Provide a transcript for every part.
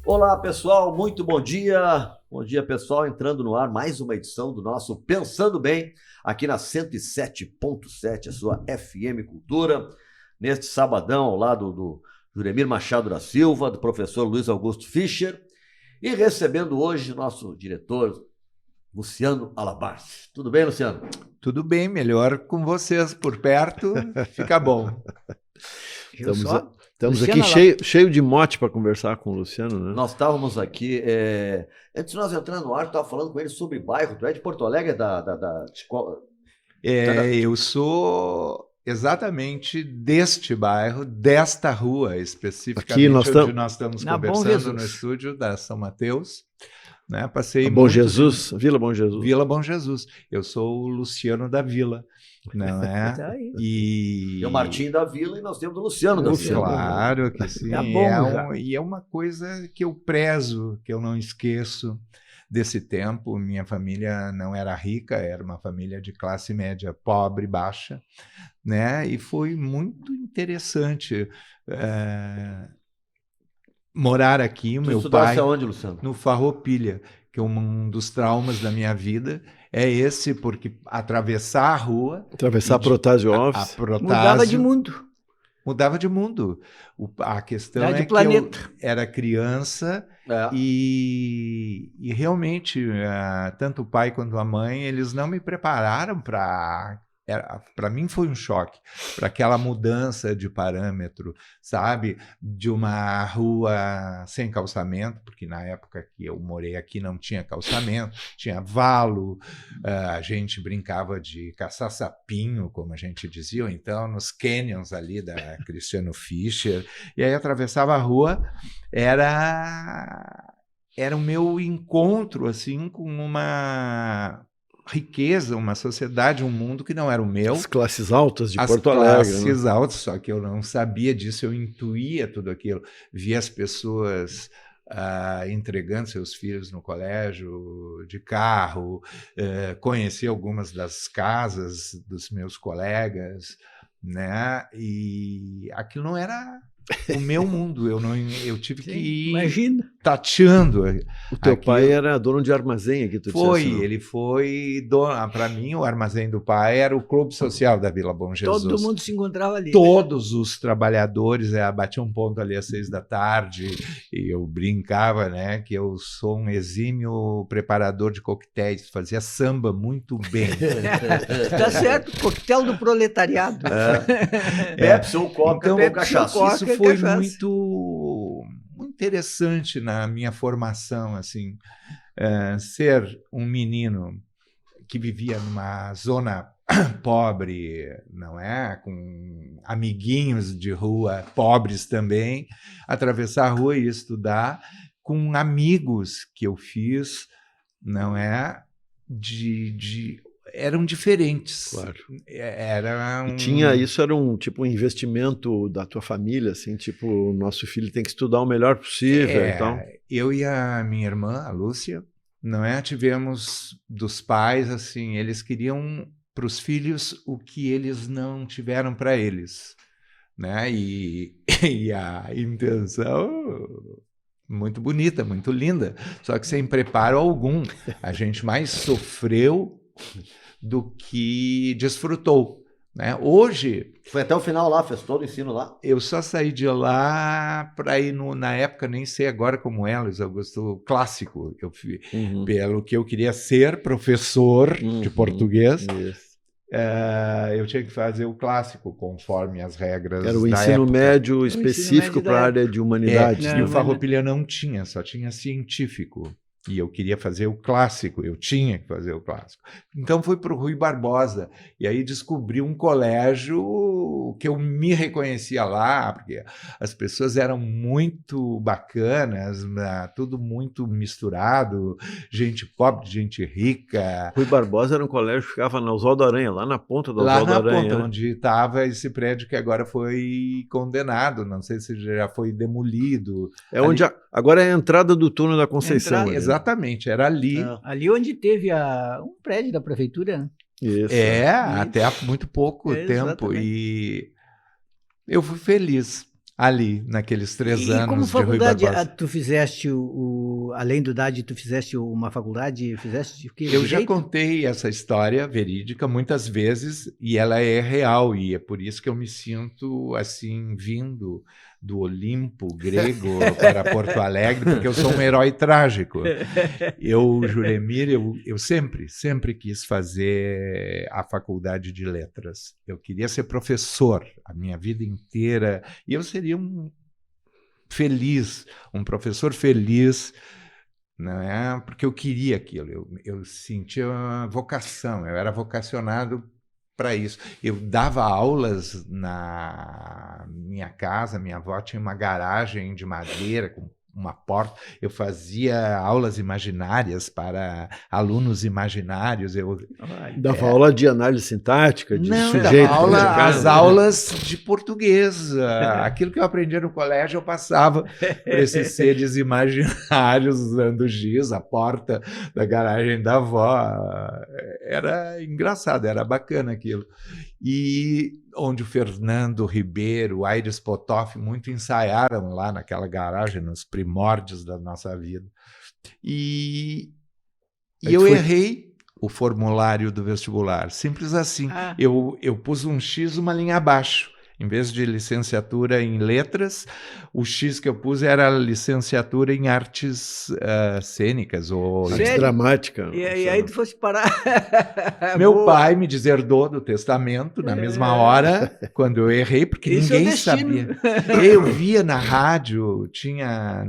Olá, pessoal, muito bom dia. Bom dia, pessoal, entrando no ar mais uma edição do nosso Pensando Bem, aqui na 107.7, a sua FM Cultura, neste sabadão ao lado do Juremir Machado da Silva, do professor Luiz Augusto Fischer, e recebendo hoje o nosso diretor, Luciano Alabarte. Tudo bem, Luciano? Tudo bem, melhor com vocês por perto, fica bom. Estamos aqui cheio de mote para conversar com o Luciano, né? Nós estávamos aqui, antes de nós entrar no ar, estava falando com ele sobre bairro. Tu é de Porto Alegre, da escola? Eu sou exatamente deste bairro, desta rua especificamente, aqui onde nós estamos conversando no estúdio da São Mateus. Né? Passei Bom Jesus, Vila Bom Jesus. Vila Bom Jesus. Eu sou o Luciano da Vila, não é? E o Martim da Vila e nós temos o Luciano da Vila. Claro que sim. E é uma coisa que eu prezo, que eu não esqueço desse tempo. Minha família não era rica, era uma família de classe média pobre, baixa, né? E foi muito interessante morar aqui. Meu pai aonde, Luciano? No Farroupilha, que um dos traumas da minha vida é esse, porque atravessar a rua... Atravessar a Protásio Alves. Mudava de mundo. Mudava de mundo. A questão é que planeta. Eu era criança e realmente, tanto o pai quanto a mãe, eles não me prepararam para... Para mim foi um choque, para aquela mudança de parâmetro, sabe? De uma rua sem calçamento, porque na época que eu morei aqui não tinha calçamento, tinha valo, a gente brincava de caçar sapinho, como a gente dizia, ou então nos canyons ali da Cristiano Fischer, e aí atravessava a rua, era o meu encontro assim, com uma... riqueza, uma sociedade, um mundo que não era o meu. As classes altas de Porto Alegre. As classes altas, só que eu não sabia disso, eu intuía tudo aquilo. Via as pessoas entregando seus filhos no colégio de carro, conheci algumas das casas dos meus colegas, né? E aquilo não era o meu mundo, eu tive que ir tateando. O teu pai era dono de armazém aqui, tu disseste, não? Ele foi dono. Para mim, o armazém do pai era o clube social da Vila Bom Jesus. Todo mundo se encontrava ali. Todos os trabalhadores batiam um ponto ali às 6 da tarde, e eu brincava, né, que eu sou um exímio preparador de coquetéis, fazia samba muito bem. Tá certo, coquetel do proletariado. Pepsi ou Coca ou cachaça. Isso foi muito interessante na minha formação, assim, ser um menino que vivia numa zona pobre, não é? Com amiguinhos de rua pobres também, atravessar a rua e estudar, com amigos que eu fiz, não é? Eram diferentes. Claro. Isso era um tipo um investimento da tua família, assim, tipo, o nosso filho tem que estudar o melhor possível. Então. Eu e a minha irmã, a Lúcia, não é? Tivemos dos pais, assim, eles queriam para os filhos o que eles não tiveram para eles, né? E a intenção... muito bonita, muito linda, só que sem preparo algum. A gente mais sofreu do que desfrutou, né? Hoje... Foi até o final lá, fez todo o ensino lá? Eu só saí de lá para ir, na época, nem sei agora como é, Luiz Augusto, clássico. Eu fui, pelo que eu queria ser professor de português, eu tinha que fazer o clássico, conforme as regras da época. Era o ensino médio específico para a área de humanidades. E o Farroupilha não tinha, só tinha científico. E eu queria fazer o clássico, eu tinha que fazer o clássico. Então fui para o Rui Barbosa, e aí descobri um colégio que eu me reconhecia lá, porque as pessoas eram muito bacanas, tudo muito misturado, gente pobre, gente rica. Rui Barbosa era um colégio que ficava na Oswaldo Aranha, lá na ponta da Oswaldo Aranha. Lá na ponta, onde estava esse prédio que agora foi condenado, não sei se já foi demolido. Onde agora é a entrada do túnel da Conceição. Exatamente, era ali. Ali onde teve um prédio da prefeitura, né? Isso. Até há muito pouco tempo. E eu fui feliz. ali, naqueles 3 E anos como de Rui faculdade, Barbosa. tu fizeste, além do DAD, tu fizeste uma faculdade, fizeste o quê? Eu já Direito? contei essa história verídica muitas vezes e ela é real, e é por isso que eu me sinto assim, vindo do Olimpo grego para Porto Alegre, porque eu sou um herói trágico. Eu, Juremir, eu sempre quis fazer a faculdade de letras. Eu queria ser professor a minha vida inteira, e eu seria um professor feliz, não é? Porque eu queria aquilo, eu sentia uma vocação, eu era vocacionado para isso. Eu dava aulas na minha casa, minha avó tinha uma garagem de madeira com uma porta, eu fazia aulas imaginárias para alunos imaginários. Dava aula de análise sintática, de Não, sujeito. dava aula, predicado. as aulas de português. Aquilo que eu aprendi no colégio, eu passava para esses seres imaginários usando giz, a porta da garagem da avó. Era engraçado, era bacana aquilo. E onde o Fernando Ribeiro, o Aires Potoff, muito ensaiaram lá naquela garagem, nos primórdios da nossa vida. E eu errei o formulário do vestibular, simples assim. Eu pus um X uma linha abaixo. Em vez de licenciatura em letras, o X que eu pus era licenciatura em artes cênicas. Ou Arte dramática. E aí tu fosse parar... Meu pai me deserdou do testamento na mesma hora, quando eu errei, porque Isso ninguém é o destino. sabia. Eu via na rádio,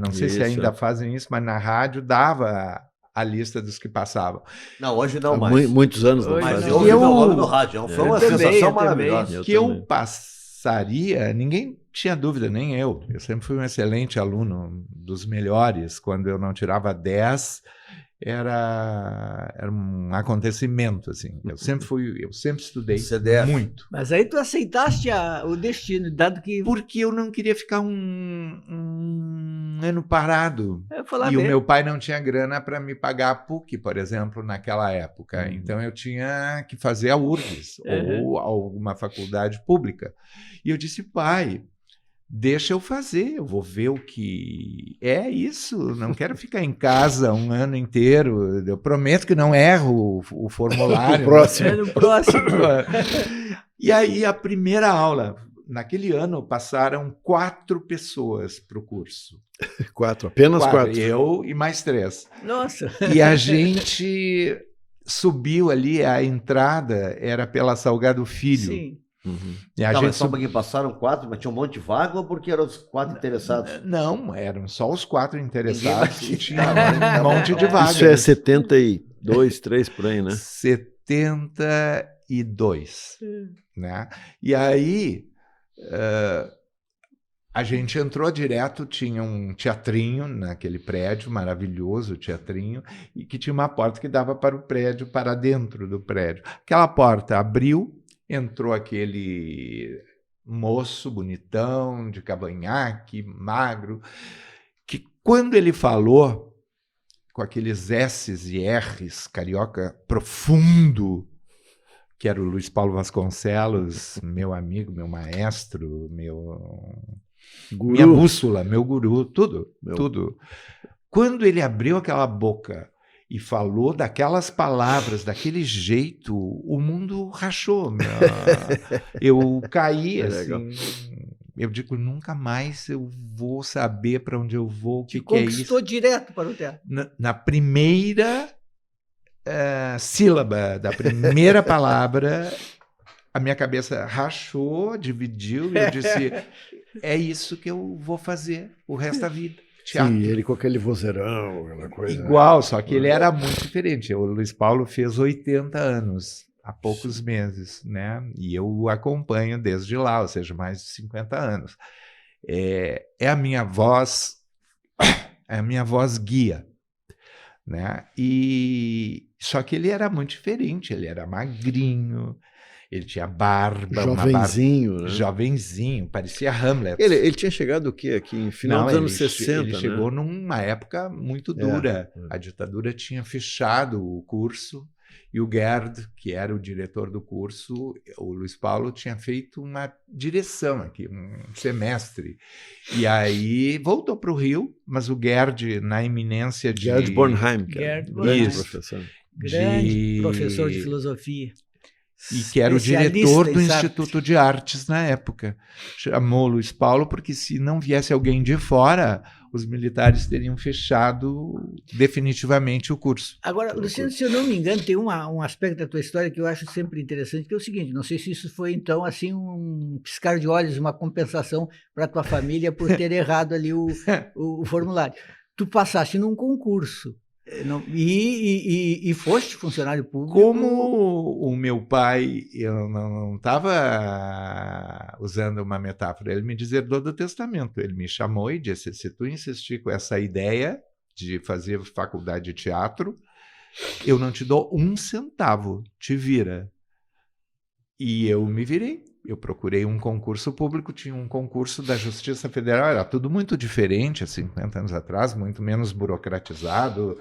não sei se ainda fazem isso, mas na rádio dava a lista dos que passavam. Não, hoje não mais. Muitos anos não Mas fazem. eu ouvi meu nome no rádio. Foi uma sensação maravilhosa. Eu passaria, ninguém tinha dúvida, nem eu. Eu sempre fui um excelente aluno, dos melhores. Quando eu não tirava 10, era um acontecimento, assim. Eu sempre estudei muito. Mas aí tu aceitaste o destino, dado que... Porque eu não queria ficar um ano parado. E o meu pai não tinha grana para me pagar a PUC, por exemplo, naquela época. Então eu tinha que fazer a URGS ou alguma faculdade pública. E eu disse, pai, deixa eu fazer, eu vou ver o que é isso, não quero ficar em casa um ano inteiro, eu prometo que não erro o formulário. No próximo. E aí a primeira aula, naquele ano passaram 4 pessoas para o curso. 4, apenas 4. Eu e mais 3. Nossa! E a gente subiu ali, a entrada era pela Salgado Filho. Sim. E a gente só porque passaram 4, mas tinha um monte de vaga ou porque eram os 4 interessados? Não, eram só os 4 interessados e tinha um monte de vagas. Isso é 72, 3 por aí, né? 72, né? E aí a gente entrou direto, tinha um teatrinho naquele prédio, maravilhoso teatrinho, e que tinha uma porta que dava para o prédio, para dentro do prédio. Aquela porta abriu, entrou aquele moço bonitão, de cavanhaque, magro, que quando ele falou, com aqueles S's e R's, carioca profundo, que era o Luiz Paulo Vasconcelos, meu amigo, meu maestro, minha bússola, meu guru, tudo. Quando ele abriu aquela boca e falou daquelas palavras, daquele jeito, o mundo rachou. Eu caí assim. Eu digo, nunca mais eu vou saber para onde eu vou, o que é isso. Conquistou direto para o teatro. Na primeira sílaba da primeira palavra, a minha cabeça rachou, dividiu, e eu disse, é isso que eu vou fazer o resto da vida. Teatro. Sim, ele com aquele vozeirão, aquela coisa. Igual, só que ele era muito diferente. O Luiz Paulo fez 80 anos há poucos meses, né? E eu o acompanho desde lá, ou seja, mais de 50 anos. É a minha voz guia, né? Só que ele era muito diferente, ele era magrinho, ele tinha barba. Jovenzinho, né? Jovenzinho, parecia Hamlet. Ele tinha chegado o quê? Aqui em final dos anos 60, ele chegou numa época muito dura. A ditadura tinha fechado o curso E o Gerd, que era o diretor do curso, o Luiz Paulo, tinha feito uma direção aqui, um semestre. E aí voltou para o Rio, mas o Gerd, na iminência de... Gerd Bornheim, que Gerd é Bornheim. professor. Grande professor de filosofia. E que era o diretor do Instituto de Artes na época. Chamou o Luiz Paulo porque se não viesse alguém de fora, os militares teriam fechado definitivamente o curso. Agora, Luciano, se eu não me engano, tem um aspecto da tua história que eu acho sempre interessante, que é o seguinte, não sei se isso foi, então, assim, um piscar de olhos, uma compensação para a tua família por ter errado ali o formulário. Tu passaste num concurso. E foste funcionário público. Como o meu pai, eu não estava usando uma metáfora, ele me deserdou do testamento. Ele me chamou e disse: se tu insistir com essa ideia de fazer faculdade de teatro, eu não te dou 1 centavo, te vira. E eu me virei. Eu procurei um concurso público, tinha um concurso da Justiça Federal, era tudo muito diferente há 50 anos atrás, muito menos burocratizado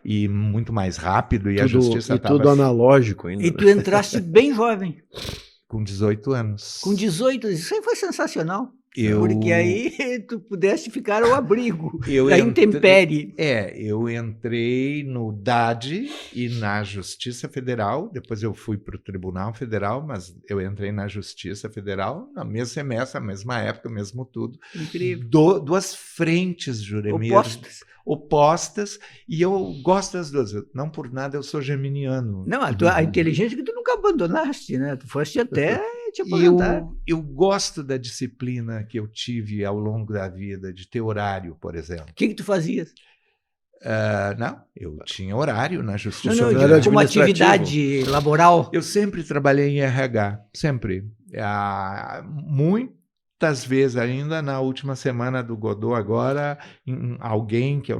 e muito mais rápido. E a Justiça estava... tudo analógico ainda. E tu entraste bem jovem. Com 18 anos. Com 18 anos, isso aí foi sensacional. Porque aí tu pudeste ficar ao abrigo da intempérie. Eu entrei no DAD e na Justiça Federal, depois eu fui para o Tribunal Federal, mas eu entrei na Justiça Federal no mesmo semestre, na mesma época, mesmo tudo. Incrível. Duas frentes, Juremir. Opostas, e eu gosto das duas. Não por nada eu sou geminiano. Não, a inteligência que tu nunca abandonaste, né? Tu foste até te aposentar. Eu gosto da disciplina que eu tive ao longo da vida, de ter horário, por exemplo. O que tu fazias? Não, eu tinha horário na Justiça Federal. Como atividade laboral? Eu sempre trabalhei em RH, sempre. Muitas vezes, ainda na última semana do Godot agora, alguém que eu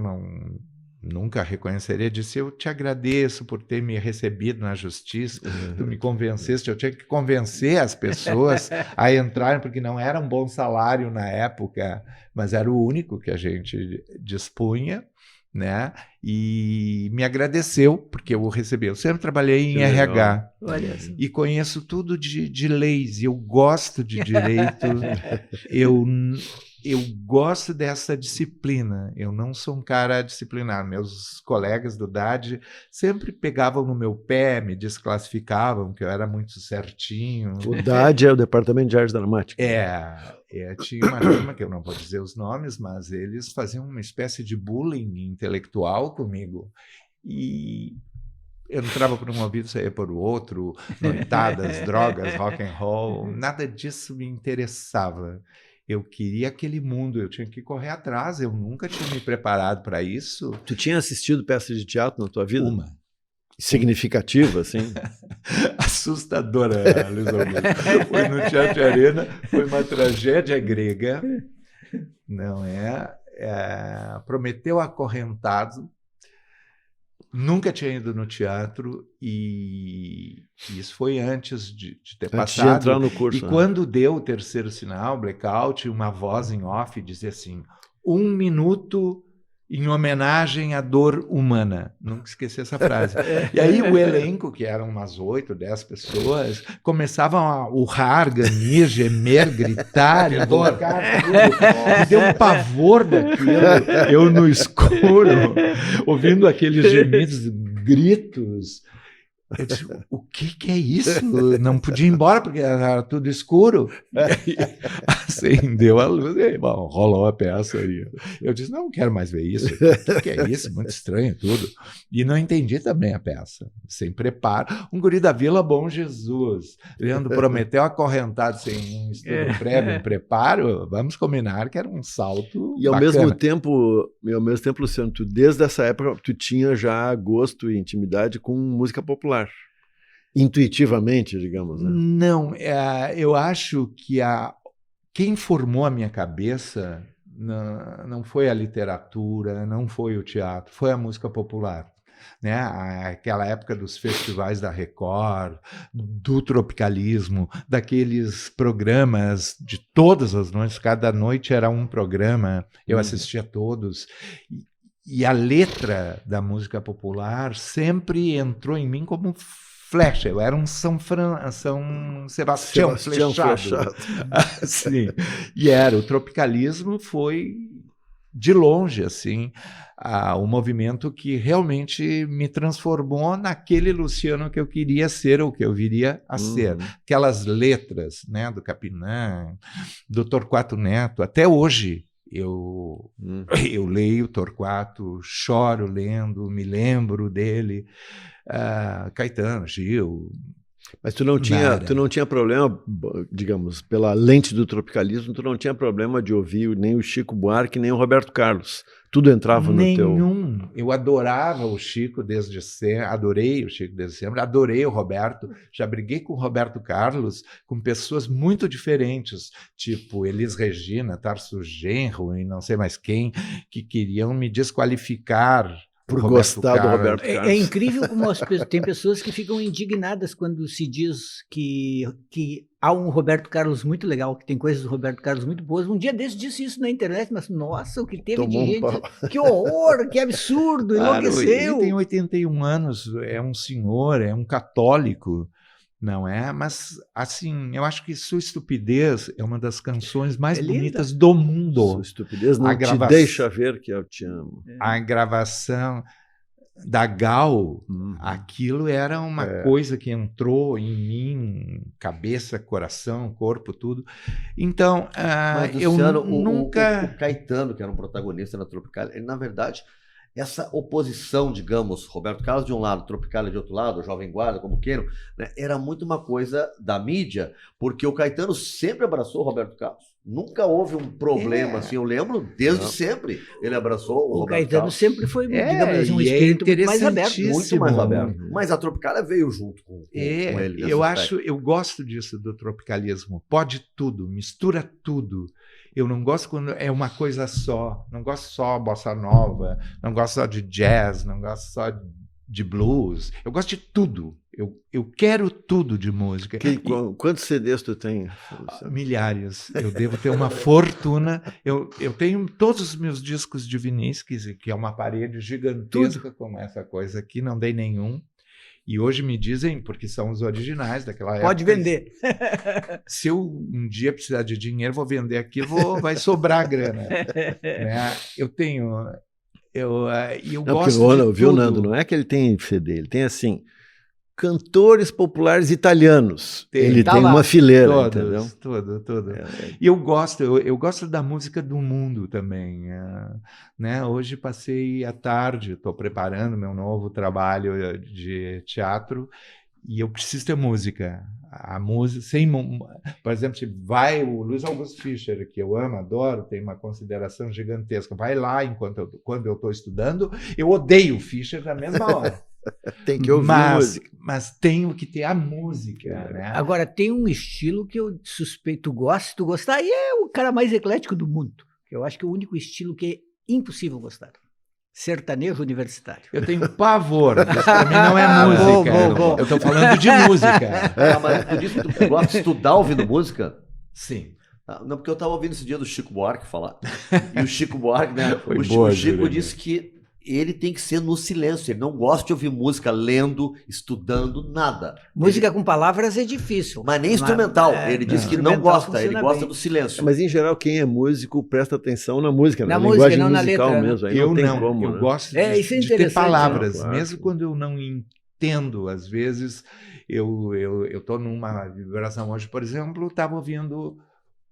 nunca reconheceria disse: eu te agradeço por ter me recebido na justiça, tu me convenceste, eu tinha que convencer as pessoas a entrarem, porque não era um bom salário na época, mas era o único que a gente dispunha, né? E me agradeceu porque eu o recebi. Eu sempre trabalhei em RH e conheço tudo de leis, eu gosto de direito, eu gosto dessa disciplina. Eu não sou um cara disciplinado. Meus colegas do DAD sempre pegavam no meu pé, me desclassificavam, que eu era muito certinho. O DAD é o Departamento de Arte Dramática. Tinha uma turma, que eu não vou dizer os nomes, mas eles faziam uma espécie de bullying intelectual comigo. E eu entrava por um ouvido, saía por outro, noitadas, drogas, rock and roll, nada disso me interessava. Eu queria aquele mundo, eu tinha que correr atrás, eu nunca tinha me preparado para isso. Tu tinha assistido peças de teatro na tua vida? Uma. Significativa, assim? Assustadora, Luiz Augusto. Foi no Teatro Arena, foi uma tragédia grega, não é? Prometeu Acorrentado. Nunca tinha ido no teatro e isso foi antes de ter passado. De entrar no curso. E quando deu o terceiro sinal, blackout, uma voz em off dizia assim: 1 minuto em homenagem à dor humana. Nunca esqueci essa frase. E aí o elenco, que eram umas 8, 10 pessoas, começavam a urrar, ganir, gemer, gritar, tocar tudo. Me deu um pavor daquilo. Eu no escuro, ouvindo aqueles gemidos, gritos. Eu disse: o que é isso? Não podia ir embora porque era tudo escuro. E aí acendeu a luz e bom, rolou a peça aí. Eu disse: não quero mais ver isso. O que é isso? Muito estranho tudo. E não entendi também a peça. Sem preparo. Um guri da Vila Bom Jesus, lendo Prometeu Acorrentado sem um estudo prévio, um preparo. Vamos combinar que era um salto E ao bacana. mesmo tempo, Luciano, tu, desde essa época, tu tinha já gosto e intimidade com música popular. Intuitivamente, digamos, né? Não, eu acho que quem formou a minha cabeça não foi a literatura, não foi o teatro, foi a música popular. Né? Aquela época dos festivais da Record, do tropicalismo, daqueles programas de todas as noites, cada noite era um programa, eu assistia a todos. E a letra da música popular sempre entrou em mim como flecha. Eu era um São Sebastião flechado. Sim. E o tropicalismo foi, de longe, assim, o movimento que realmente me transformou naquele Luciano que eu queria ser, ou que eu viria a ser. Aquelas letras, né, do Capinã, do Torquato Neto, até hoje eu leio Torquato, choro lendo, me lembro dele, Caetano, Gil. Mas tu não tinha problema, digamos, pela lente do tropicalismo, tu não tinha problema de ouvir nem o Chico Buarque, nem o Roberto Carlos. Tudo entrava no teu... Nenhum. Eu adorava o Chico desde sempre, adorei o Chico desde sempre, adorei o Roberto. Já briguei com o Roberto Carlos com pessoas muito diferentes, tipo Elis Regina, Tarso Genro e não sei mais quem, que queriam me desqualificar por gostar do Roberto Carlos. É incrível como tem pessoas que ficam indignadas quando se diz que há um Roberto Carlos muito legal, que tem coisas do Roberto Carlos muito boas. Um dia desses disse isso na internet, mas nossa, o que teve de gente, que horror, que absurdo, enlouqueceu. Ele tem 81 anos, é um senhor, é um católico, não é? Mas, assim, eu acho que Sua Estupidez é uma das canções mais bonitas do mundo. Sua Estupidez não te deixa ver que eu te amo. A gravação da Gal, aquilo era uma coisa que entrou em mim, cabeça, coração, corpo, tudo. Então, Luciano, eu nunca... O Caetano, que era um protagonista na Tropicália, ele, na verdade... Essa oposição, digamos, Roberto Carlos de um lado, Tropicália de outro lado, Jovem Guarda, como queiram, né, era muito uma coisa da mídia, porque o Caetano sempre abraçou o Roberto Carlos. Nunca houve um problema, assim, eu lembro, desde sempre ele abraçou o Roberto Caetano Carlos. Sempre foi, digamos assim, um espírito mais aberto. Muito mais aberto. Mas a Tropicália veio junto com ele. Eu gosto disso do tropicalismo. Pode tudo, mistura tudo. Eu não gosto quando é uma coisa só. Não gosto só de bossa nova, não gosto só de jazz, não gosto só de blues. Eu gosto de tudo. Eu quero tudo de música. Quantos CDs tu tem? Milhares. Eu devo ter uma fortuna. Eu tenho todos os meus discos de Vinícius, que é uma parede gigantesca como essa coisa aqui, não dei nenhum. E hoje me dizem, porque são os originais daquela época. Pode vender. Se eu um dia precisar de dinheiro, vou vender aquilo, vai sobrar grana. Né? Eu tenho... Eu gosto de tudo. Viu, Nando? Não é que ele tem CD, ele tem assim... Cantores populares italianos. Ele tem uma fileira, entendeu? Tudo. E eu gosto da música do mundo também. Né? Hoje passei a tarde, estou preparando meu novo trabalho de teatro e eu preciso ter música. A música, por exemplo, se vai o Luiz Augusto Fischer, que eu amo, adoro, tem uma consideração gigantesca, vai lá quando eu estou estudando, eu odeio o Fischer na mesma hora. Tem que ouvir a música. Mas tenho que ter a música. Né? Agora, tem um estilo que eu suspeito, tu gostar, e é o cara mais eclético do mundo. Eu acho que é o único estilo que é impossível gostar. Sertanejo universitário. Eu tenho pavor. Isso pra mim não é música. Bom. Eu estou falando de música. Mas tu disse que tu gosta de estudar ouvindo música? Sim. Não, porque eu estava ouvindo esse dia do Chico Buarque falar. E o Chico Buarque, né? O Chico disse que ele tem que ser no silêncio. Ele não gosta de ouvir música lendo, estudando, nada. Música com palavras é difícil. Mas nem instrumental. Ele diz que não gosta, ele gosta do silêncio. Mas, em geral, quem é música presta atenção na música, na linguagem não musical na letra, mesmo. Aí eu não tem como, eu né? gosto de ter palavras. Claro. Mesmo quando eu não entendo, às vezes, eu estou numa vibração. Hoje, por exemplo, estava ouvindo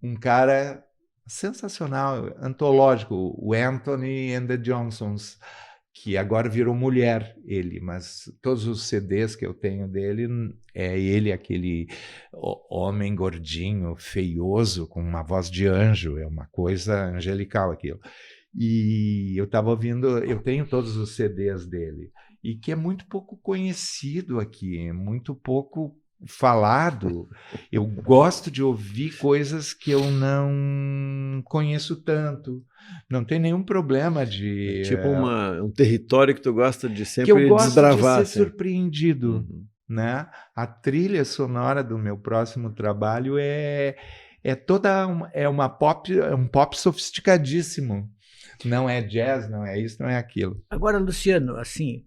um cara... sensacional, antológico, o Anthony and the Johnsons, que agora virou mulher ele, mas todos os CDs que eu tenho dele é ele, aquele homem gordinho, feioso, com uma voz de anjo, é uma coisa angelical aquilo. E eu estava ouvindo, eu tenho todos os CDs dele, e que é muito pouco conhecido aqui, é muito pouco falado. Eu gosto de ouvir coisas que eu não conheço tanto. Não tem nenhum problema de... Tipo um território que tu gosta de sempre desbravar. Que eu gosto desbravar, de ser surpreendido. Né? A trilha sonora do meu próximo trabalho é um pop sofisticadíssimo. Não é jazz, não é isso, não é aquilo. Agora, Luciano, assim,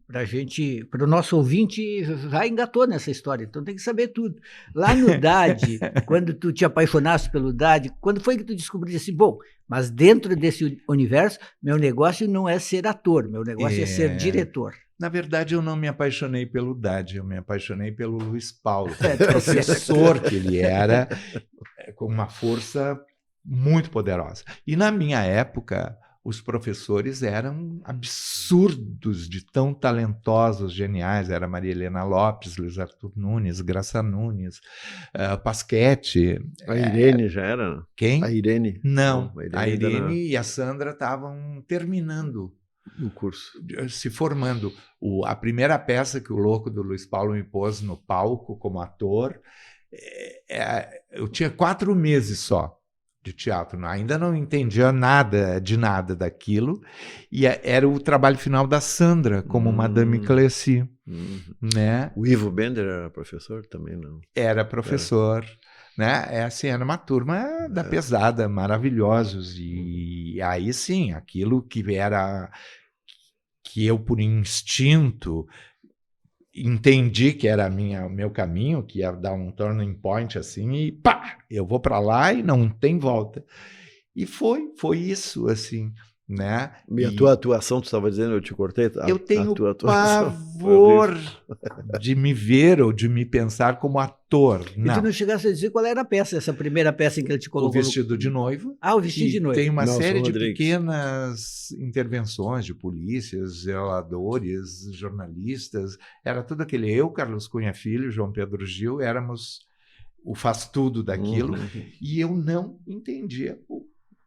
para o nosso ouvinte, já engatou nessa história, então tem que saber tudo. Lá no DAD, quando tu te apaixonaste pelo DAD, quando foi que tu descobriu assim, bom, mas dentro desse universo, meu negócio não é ser ator, meu negócio é ser diretor. Na verdade, eu não me apaixonei pelo DAD, eu me apaixonei pelo Luiz Paulo, o professor que ele era, com uma força muito poderosa. E na minha época, os professores eram absurdos de tão talentosos, geniais. Era Maria Helena Lopes, Luiz Arthur Nunes, Graça Nunes, Pasquete. A Irene já era? Quem? A Irene? Não, a Irene e a Sandra estavam terminando o curso, se formando. A primeira peça que o louco do Luiz Paulo me pôs no palco como ator, eu tinha 4 meses só de teatro, ainda não entendia nada daquilo, e era o trabalho final da Sandra como Madame Clécy, né? O Ivo Bender era professor também, não? Era professor, né? Assim, era uma turma da pesada, maravilhosos, e aí sim, aquilo que eu por instinto entendi que era o meu caminho, que ia dar um turning point assim, e pá, eu vou para lá e não tem volta. E foi isso, assim, né? E a tua atuação, tu estava dizendo, eu te cortei? Eu tenho pavor de me ver ou de me pensar como ator. Não. E tu não chegasse a dizer qual era a peça, essa primeira peça em que ele te colocou? O Vestido de Noivo. Ah, o Vestido de Noivo. Tem uma série de pequenas intervenções de polícias, zeladores, jornalistas. Era tudo aquele. Eu, Carlos Cunha Filho, João Pedro Gil, éramos o faz-tudo daquilo. E eu não entendia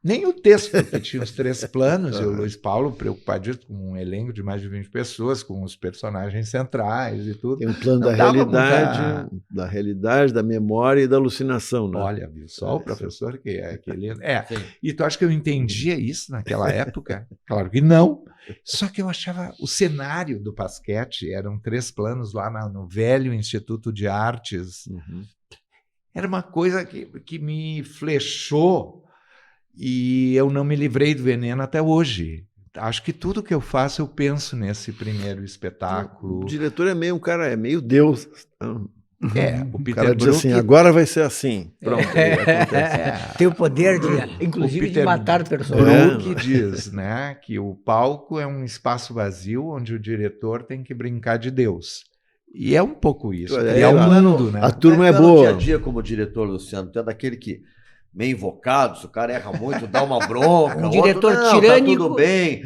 nem o texto, que tinha os 3 planos, e o Luiz Paulo preocupadíssimo com um elenco de mais de 20 pessoas, com os personagens centrais e tudo. Tem um plano da realidade, da memória e da alucinação, né? Olha, viu só o professor que é aquele... E tu acha que eu entendia isso naquela época? Claro que não. Só que eu achava o cenário do Pasquete, eram 3 planos lá no velho Instituto de Artes. Era uma coisa que me flechou, e eu não me livrei do veneno até hoje. Acho que tudo que eu faço, eu penso nesse primeiro espetáculo. O diretor é meio Deus. O Peter cara diz assim, agora vai ser assim. Pronto. Tem o poder, inclusive, de matar personagens. Brook diz, né, que o palco é um espaço vazio onde o diretor tem que brincar de Deus. E é um pouco isso. É o mundo, né? A turma é boa. No dia a dia, como diretor, Luciano, tu é daquele que meio invocado, se o cara erra muito, dá uma bronca. Um diretor tirânico. Tá tudo bem.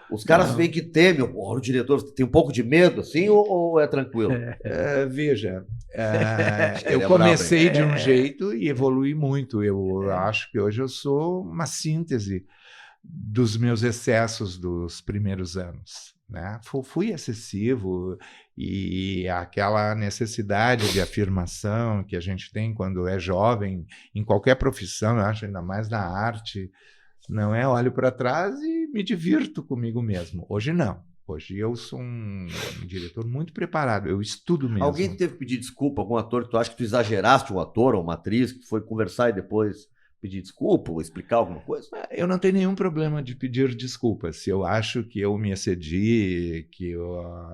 Os caras veem que temem. O diretor tem um pouco de medo, assim, ou é tranquilo? Veja, eu comecei de um jeito e evolui muito. Eu acho que hoje eu sou uma síntese dos meus excessos dos primeiros anos, né? Fui excessivo, e aquela necessidade de afirmação que a gente tem quando é jovem, em qualquer profissão, eu acho, ainda mais na arte, não é? Olho para trás e me divirto comigo mesmo. Hoje não. Hoje eu sou um diretor muito preparado, eu estudo mesmo. Alguém teve que pedir desculpa, algum ator que tu acha que tu exageraste, um ator ou uma atriz, que foi conversar e depois pedir desculpa ou explicar alguma coisa? Eu não tenho nenhum problema de pedir desculpa. Se eu acho que eu me excedi,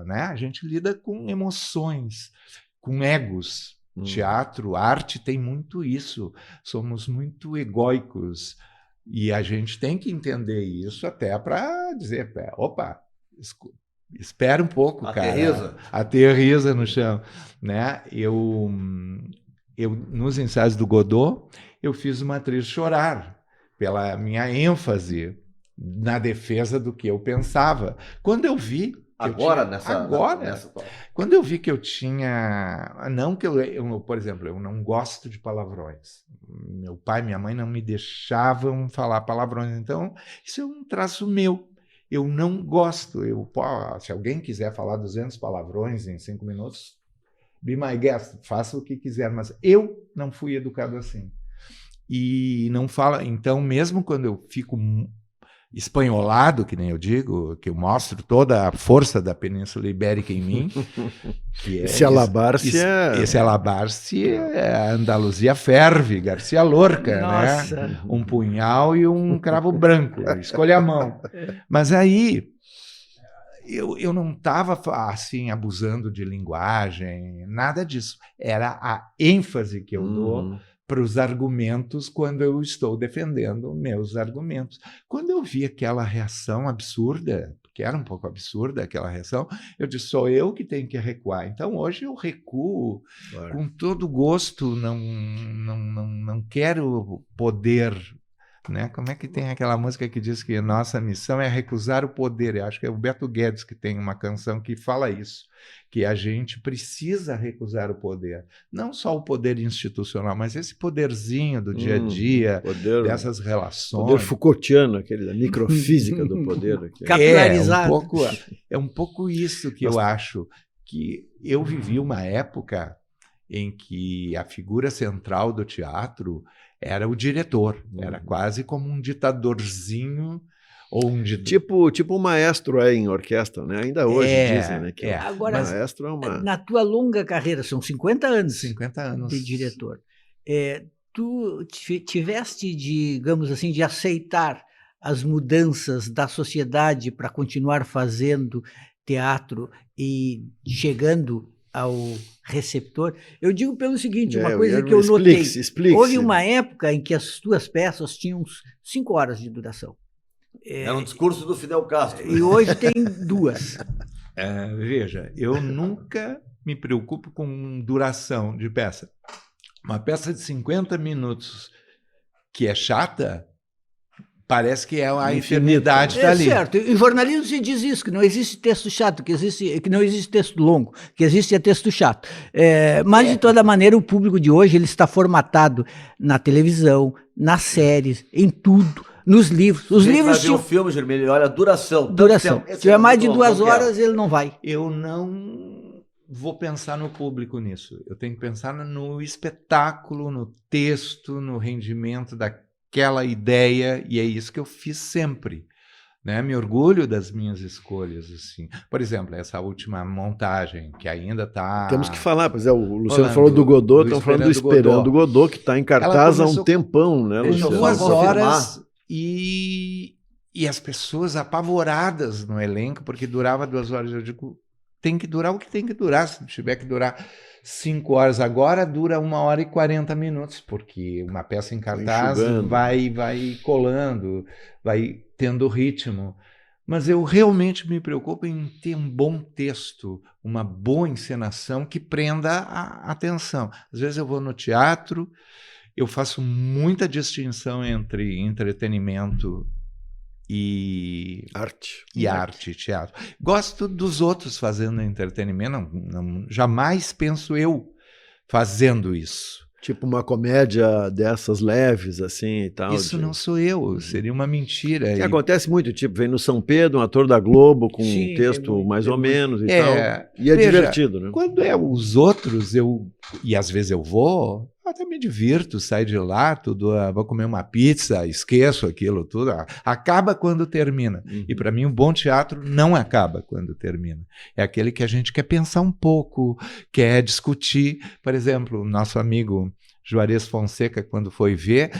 né? A gente lida com emoções, com egos. Teatro, arte tem muito isso. Somos muito egóicos. E a gente tem que entender isso até para dizer, opa, espera um pouco, cara. Aterriza no chão. Né? Eu, nos ensaios do Godot, eu fiz uma atriz chorar pela minha ênfase na defesa do que eu pensava. Quando eu vi... Quando eu vi que eu tinha... Não que eu, por exemplo, eu não gosto de palavrões. Meu pai e minha mãe não me deixavam falar palavrões. Então, isso é um traço meu. Eu não gosto. Se alguém quiser falar 200 palavrões em 5 minutos, be my guest, faça o que quiser. Mas eu não fui educado assim. E não fala, então, mesmo quando eu fico espanholado, que nem eu digo, que eu mostro toda a força da Península Ibérica em mim. Esse Alabárcia... Esse Alabárcia é a Andaluzia ferve, Garcia Lorca, Nossa. né? Um punhal e um cravo branco, escolha a mão. Mas aí, eu não estava assim, abusando de linguagem, nada disso. Era a ênfase que eu dou para os argumentos quando eu estou defendendo meus argumentos. Quando eu vi aquela reação absurda, porque era um pouco absurda aquela reação, eu disse, sou eu que tenho que recuar. Então, hoje eu recuo com todo gosto, não quero poder... Né? Como é que tem aquela música que diz que nossa missão é recusar o poder? Eu acho que é o Beto Guedes que tem uma canção que fala isso, que a gente precisa recusar o poder. Não só o poder institucional, mas esse poderzinho do dia a dia, dessas relações. Poder Foucaultiano, aquele da microfísica do poder. Capitalizado. É um pouco isso que eu acho, que eu vivi uma época em que a figura central do teatro era o diretor, era quase como um ditadorzinho ou um tipo um maestro em orquestra, né? Ainda hoje dizem, né, que agora, maestro é uma... Na tua longa carreira, são 50 anos, 50 anos de diretor, tu tiveste, digamos assim, de aceitar as mudanças da sociedade para continuar fazendo teatro e chegando ao receptor? Eu digo pelo seguinte, uma coisa que eu notei. Explique-se. Houve uma época em que as tuas peças tinham 5 horas de duração. Era um discurso do Fidel Castro. E hoje tem 2. Veja, eu nunca me preocupo com duração de peça. Uma peça de 50 minutos que é chata, parece que é a eternidade está ali. Certo. Em jornalismo se diz isso, que não existe texto chato, que não existe texto longo, que existe texto chato. Mas, de toda maneira, o público de hoje ele está formatado na televisão, nas séries, em tudo, nos livros. Os livros vai ver o filme, Germano, olha a duração. Se tiver mais de 2 horas, ele não vai. Eu não vou pensar no público nisso. Eu tenho que pensar no espetáculo, no texto, no rendimento daquela ideia, e é isso que eu fiz sempre, né? Me orgulho das minhas escolhas, assim. Por exemplo, essa última montagem, que ainda está... Temos que falar, pois o Luciano falou do Godot, estamos falando do Esperando Godot, que está em cartaz há um tempão, né, Luciano? 2 horas e as pessoas apavoradas no elenco, porque durava 2 horas. Eu digo, tem que durar o que tem que durar, se tiver que durar 5 horas agora, dura 1 hora e 40 minutos, porque uma peça em cartaz vai colando, vai tendo ritmo. Mas eu realmente me preocupo em ter um bom texto, uma boa encenação que prenda a atenção. Às vezes eu vou no teatro, eu faço muita distinção entre entretenimento e arte, teatro. Gosto dos outros fazendo entretenimento, jamais penso eu fazendo isso. Tipo uma comédia dessas leves, assim, e tal. Isso não sou eu, seria uma mentira. Que acontece muito, tipo, vem no São Pedro, um ator da Globo com um texto mais ou menos e tal. E é divertido, né? Quando é os outros, e às vezes eu vou, até me divirto, saio de lá, vou comer uma pizza, esqueço aquilo tudo, acaba quando termina. E para mim o bom teatro não acaba quando termina. É aquele que a gente quer pensar um pouco, quer discutir. Por exemplo, o nosso amigo Juarez Fonseca, quando foi ver,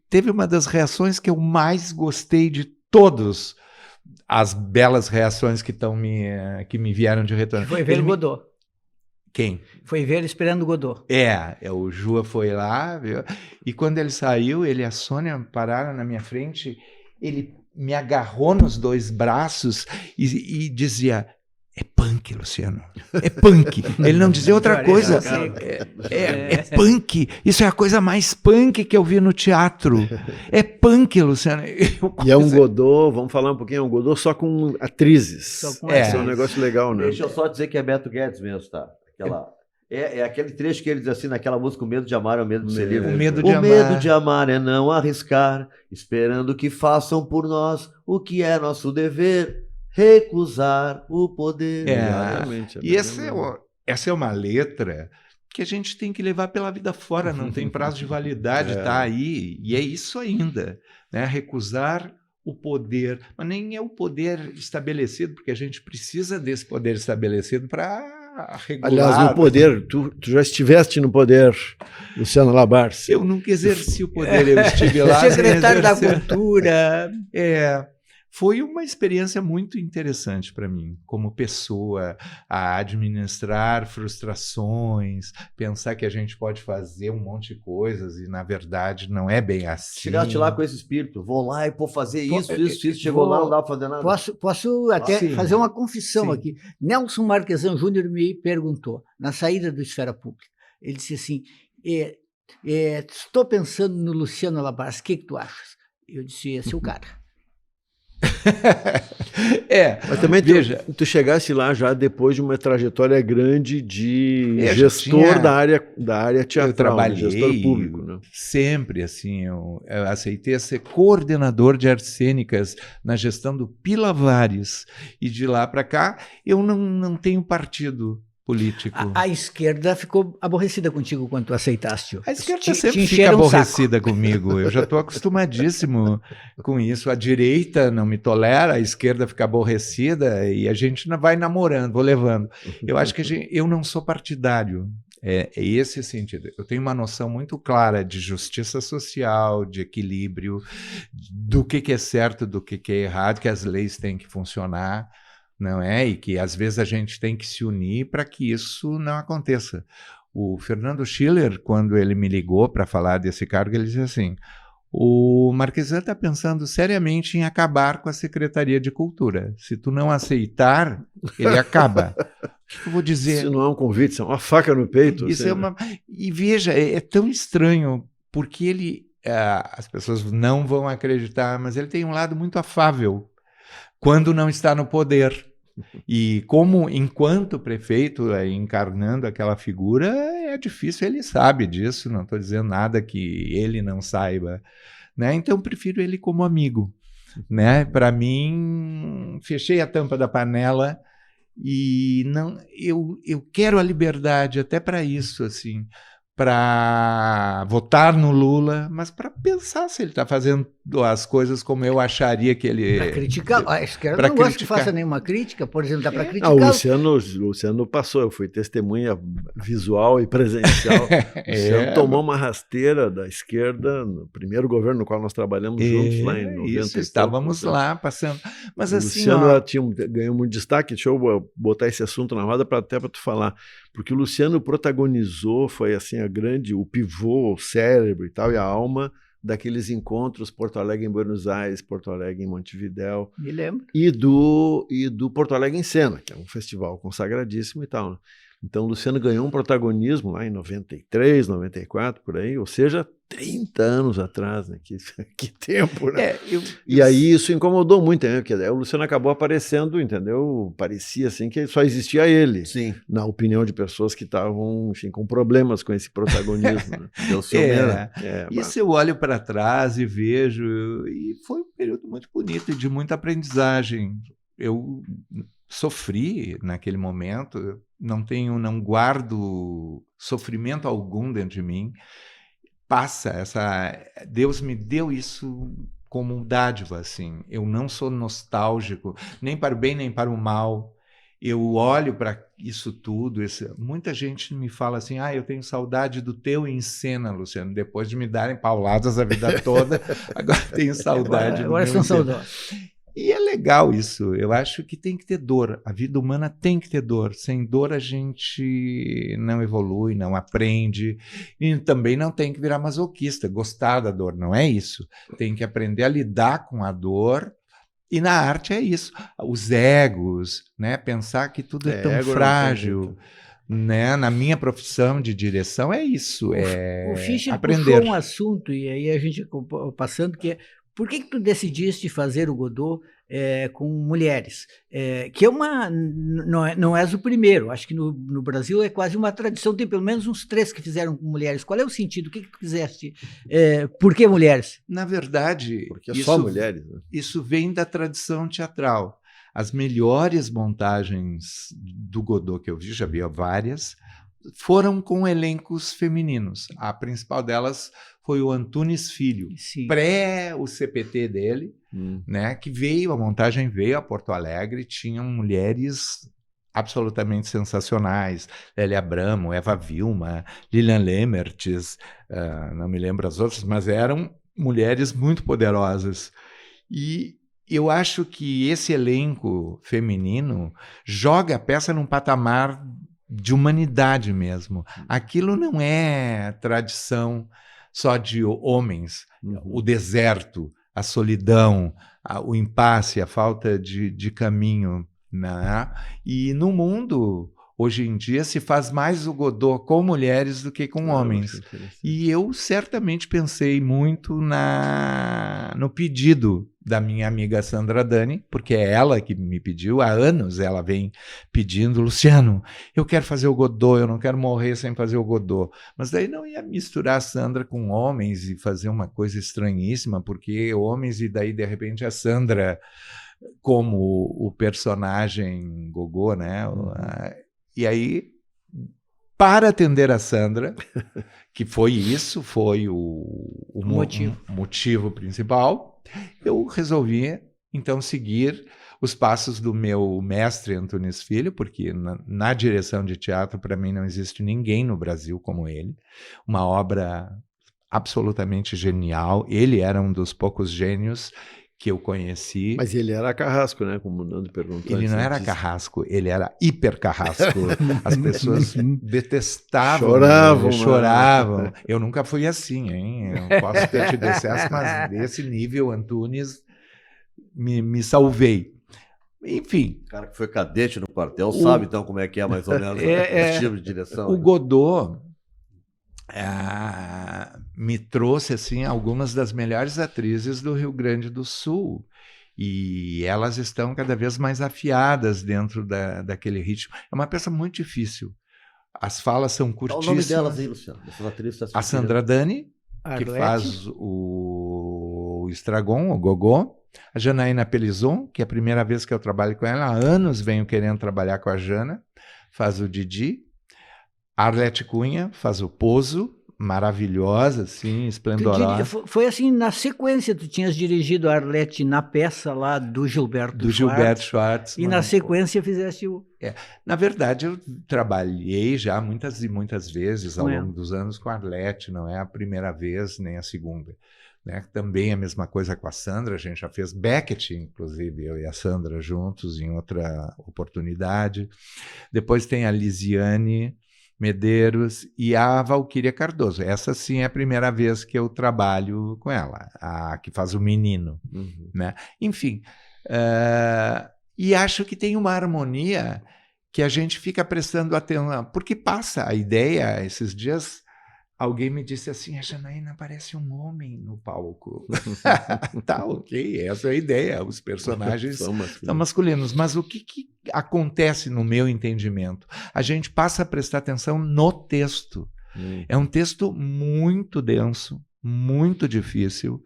teve uma das reações que eu mais gostei de todos, as belas reações que me vieram de retorno. Foi ver o Godot. Quem? Foi ver Esperando Godot. O Jua foi lá, viu? E quando ele saiu, ele e a Sônia pararam na minha frente, ele me agarrou nos 2 braços e dizia, é punk, Luciano, é punk. Ele não dizia outra coisa, é punk, isso é a coisa mais punk que eu vi no teatro, é punk, Luciano. E é um Godot, vamos falar um pouquinho, é um Godot só com atrizes. Isso é um negócio legal, né? Deixa eu só dizer que é Beto Guedes mesmo, tá? Aquele trecho que ele diz assim naquela música, o medo de amar é o medo de ser livre. O medo de amar é não arriscar, esperando que façam por nós o que é nosso dever, recusar o poder. Exatamente. E essa é uma letra que a gente tem que levar pela vida fora, não tem prazo de validade, tá aí, e é isso ainda, né? Recusar o poder, mas nem é o poder estabelecido, porque a gente precisa desse poder estabelecido para regular. Aliás, o poder, tu já estiveste no poder, Luciano Labarce. Eu nunca exerci o poder, eu estive lá. Secretário da Cultura. Foi uma experiência muito interessante para mim, como pessoa, a administrar frustrações, pensar que a gente pode fazer um monte de coisas e, na verdade, não é bem assim. Chegaste lá com esse espírito, vou lá e vou fazer isso, chegou lá, não dá para fazer nada. Posso até fazer uma confissão aqui. Nelson Marquesan Júnior me perguntou, na saída do Esfera Pública, ele disse assim, estou pensando no Luciano Labarce, o que tu achas? Eu disse, esse é o cara. Mas também tu chegasse lá já depois de uma trajetória grande de gestor da área teatral, eu trabalhei, gestor público, né? Sempre assim, eu aceitei ser coordenador de artes cênicas na gestão do Pilavares, e de lá para cá eu não tenho partido político. A esquerda ficou aborrecida contigo quando tu aceitaste. A esquerda sempre fica aborrecida comigo. Eu já estou acostumadíssimo com isso. A direita não me tolera, a esquerda fica aborrecida e a gente vai namorando, vou levando. Eu acho que eu não sou partidário. É esse sentido. Eu tenho uma noção muito clara de justiça social, de equilíbrio, do que é certo, do que é errado, que as leis têm que funcionar. Não é? E que às vezes a gente tem que se unir para que isso não aconteça. O Fernando Schiller, quando ele me ligou para falar desse cargo, ele disse assim, o Marquesan está pensando seriamente em acabar com a Secretaria de Cultura. Se tu não aceitar, ele acaba. O que eu vou dizer? Isso não é um convite, isso é uma faca no peito. Isso assim, E veja, é tão estranho, porque as pessoas não vão acreditar, mas ele tem um lado muito afável quando não está no poder. E como, enquanto prefeito, encarnando aquela figura, é difícil, ele sabe disso, não estou dizendo nada que ele não saiba, né? Então, prefiro ele como amigo, né? Para mim, fechei a tampa da panela e eu quero a liberdade até para isso, assim, para votar no Lula, mas para pensar se ele está fazendo as coisas como eu acharia que ele... Para criticar, a esquerda não gosta que faça nenhuma crítica, por exemplo, dá para criticar... O Luciano passou, eu fui testemunha visual e presencial. O Luciano tomou uma rasteira da esquerda no primeiro governo no qual nós trabalhamos juntos, lá em 90. Isso, estávamos lá passando. Mas o assim, Luciano ganhou muito destaque, deixa eu botar esse assunto na roda até para tu falar, porque o Luciano protagonizou, foi assim, o pivô, o cérebro e tal, e a alma daqueles encontros Porto Alegre em Buenos Aires, Porto Alegre em Montevidéu. Me lembro. E do Porto Alegre em Cena, que é um festival consagradíssimo e tal, né? Então o Luciano ganhou um protagonismo lá em 93, 94, por aí, ou seja, 30 anos atrás, né? Que tempo, né? E aí isso incomodou muito, né? Porque o Luciano acabou aparecendo, entendeu? Parecia assim que só existia ele. Sim. Na opinião de pessoas que estavam, enfim, com problemas com esse protagonismo. Né? Deu seu isso eu olho para trás e vejo, e foi um período muito bonito e de muita aprendizagem. Eu sofri naquele momento, não guardo sofrimento algum dentro de mim. Deus me deu isso como dádiva, assim. Eu não sou nostálgico, nem para o bem, nem para o mal. Eu olho para isso tudo. Muita gente me fala assim, eu tenho saudade do teu em cena, Luciano, depois de me darem pauladas a vida toda, agora tenho saudade. Agora são saudosos. E é legal isso, eu acho que tem que ter dor, a vida humana tem que ter dor, sem dor a gente não evolui, não aprende, e também não tem que virar masoquista, gostar da dor, não é isso, tem que aprender a lidar com a dor, e na arte é isso, os egos, né? Pensar que tudo é tão frágil, né? Na minha profissão de direção é isso, o Fischer aprender. Puxou um assunto, e aí a gente passando, que é por que tu decidiste fazer o Godot com mulheres? Que não és o primeiro. Acho que no Brasil é quase uma tradição. Tem pelo menos uns 3 que fizeram com mulheres. Qual é o sentido? O que tu quiseste? Por que mulheres? Na verdade, porque só mulheres, né? Isso vem da tradição teatral. As melhores montagens do Godot que eu vi, já vi várias, foram com elencos femininos. A principal delas foi o Antunes Filho, pré o CPT dele, né, que a montagem veio a Porto Alegre, tinham mulheres absolutamente sensacionais, Lélia Abramo, Eva Vilma, Lilian Lemertz, não me lembro as outras, mas eram mulheres muito poderosas. E eu acho que esse elenco feminino joga a peça num patamar de humanidade mesmo. Aquilo não é tradição só de homens. O deserto, a solidão, o impasse, a falta de caminho, né? E no mundo, hoje em dia, se faz mais o Godot com mulheres do que com homens. E eu certamente pensei muito no pedido da minha amiga Sandra Dani, porque é ela que me pediu, há anos ela vem pedindo, Luciano, eu quero fazer o Godot, eu não quero morrer sem fazer o Godot. Mas daí não ia misturar a Sandra com homens e fazer uma coisa estranhíssima, porque homens e daí de repente a Sandra como o personagem Gogô, né? E aí, para atender a Sandra, que foi o motivo principal, eu resolvi, então, seguir os passos do meu mestre Antunes Filho, porque na direção de teatro, para mim, não existe ninguém no Brasil como ele. Uma obra absolutamente genial. Ele era um dos poucos gênios que eu conheci. Mas ele era carrasco, né? Como o Nando perguntou. Ele não era carrasco, ele era hiper carrasco. As pessoas detestavam, choravam. Eu nunca fui assim, hein? Eu posso ter tido excesso, mas desse nível, Antunes, me salvei. Enfim. O cara que foi cadete no quartel sabe, então, como é que é mais ou menos o tipo de direção. O Godot me trouxe assim algumas das melhores atrizes do Rio Grande do Sul e elas estão cada vez mais afiadas dentro daquele ritmo. É uma peça muito difícil. As falas são curtíssimas. Qual o nome delas aí, Luciano? A Sandra Dani, que faz o Estragon, o Gogô. A Janaína Pelizon, que é a primeira vez que eu trabalho com ela. Há anos venho querendo trabalhar com a Jana. Faz o Didi. A Arlete Cunha faz o Pozo, maravilhosa, assim, esplendorosa. Foi assim, na sequência, tu tinhas dirigido a Arlete na peça lá do Gilberto Schwartz. E na sequência fizeste o... Na verdade, eu trabalhei já muitas e muitas vezes ao longo dos anos com a Arlete, não é a primeira vez nem a segunda. Né? Também a mesma coisa com a Sandra, a gente já fez Beckett, inclusive, eu e a Sandra juntos em outra oportunidade. Depois tem a Lisiane Medeiros e a Valquíria Cardoso. Essa sim é a primeira vez que eu trabalho com ela, a que faz o menino. Né? Enfim, e acho que tem uma harmonia que a gente fica prestando atenção, porque passa a ideia, esses dias alguém me disse assim, a Janaína parece um homem no palco. Tá, ok, essa é a ideia, os personagens são masculinos. Mas o que acontece no meu entendimento? A gente passa a prestar atenção no texto. É um texto muito denso, muito difícil.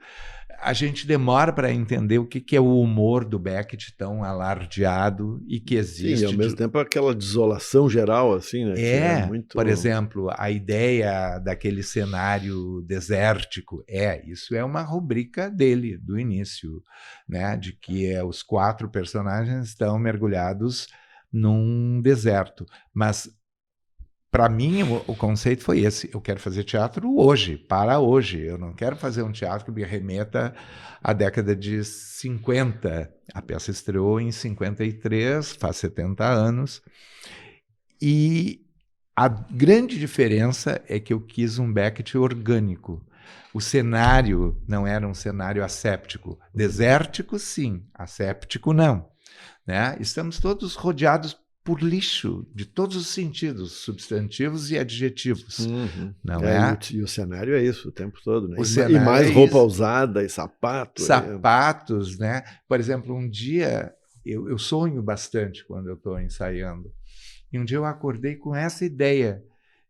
A gente demora para entender o que é o humor do Beckett tão alardeado e que existe. Sim, ao mesmo tempo aquela desolação geral, assim, né? Muito... Por exemplo, a ideia daquele cenário desértico, isso é uma rubrica dele, do início, né? De que os 4 personagens estão mergulhados num deserto. Mas para mim, o conceito foi esse. Eu quero fazer teatro hoje, para hoje. Eu não quero fazer um teatro que me remeta à década de 50. A peça estreou em 53, faz 70 anos. E a grande diferença é que eu quis um Beckett orgânico. O cenário não era um cenário asséptico. Desértico, sim. Asséptico, não. Né? Estamos todos rodeados por lixo, de todos os sentidos, substantivos e adjetivos. Não é? E o cenário é isso o tempo todo, né? E mais roupa usada e sapato. Sapatos, né? Por exemplo, um dia, eu sonho bastante quando eu estou ensaiando, e um dia eu acordei com essa ideia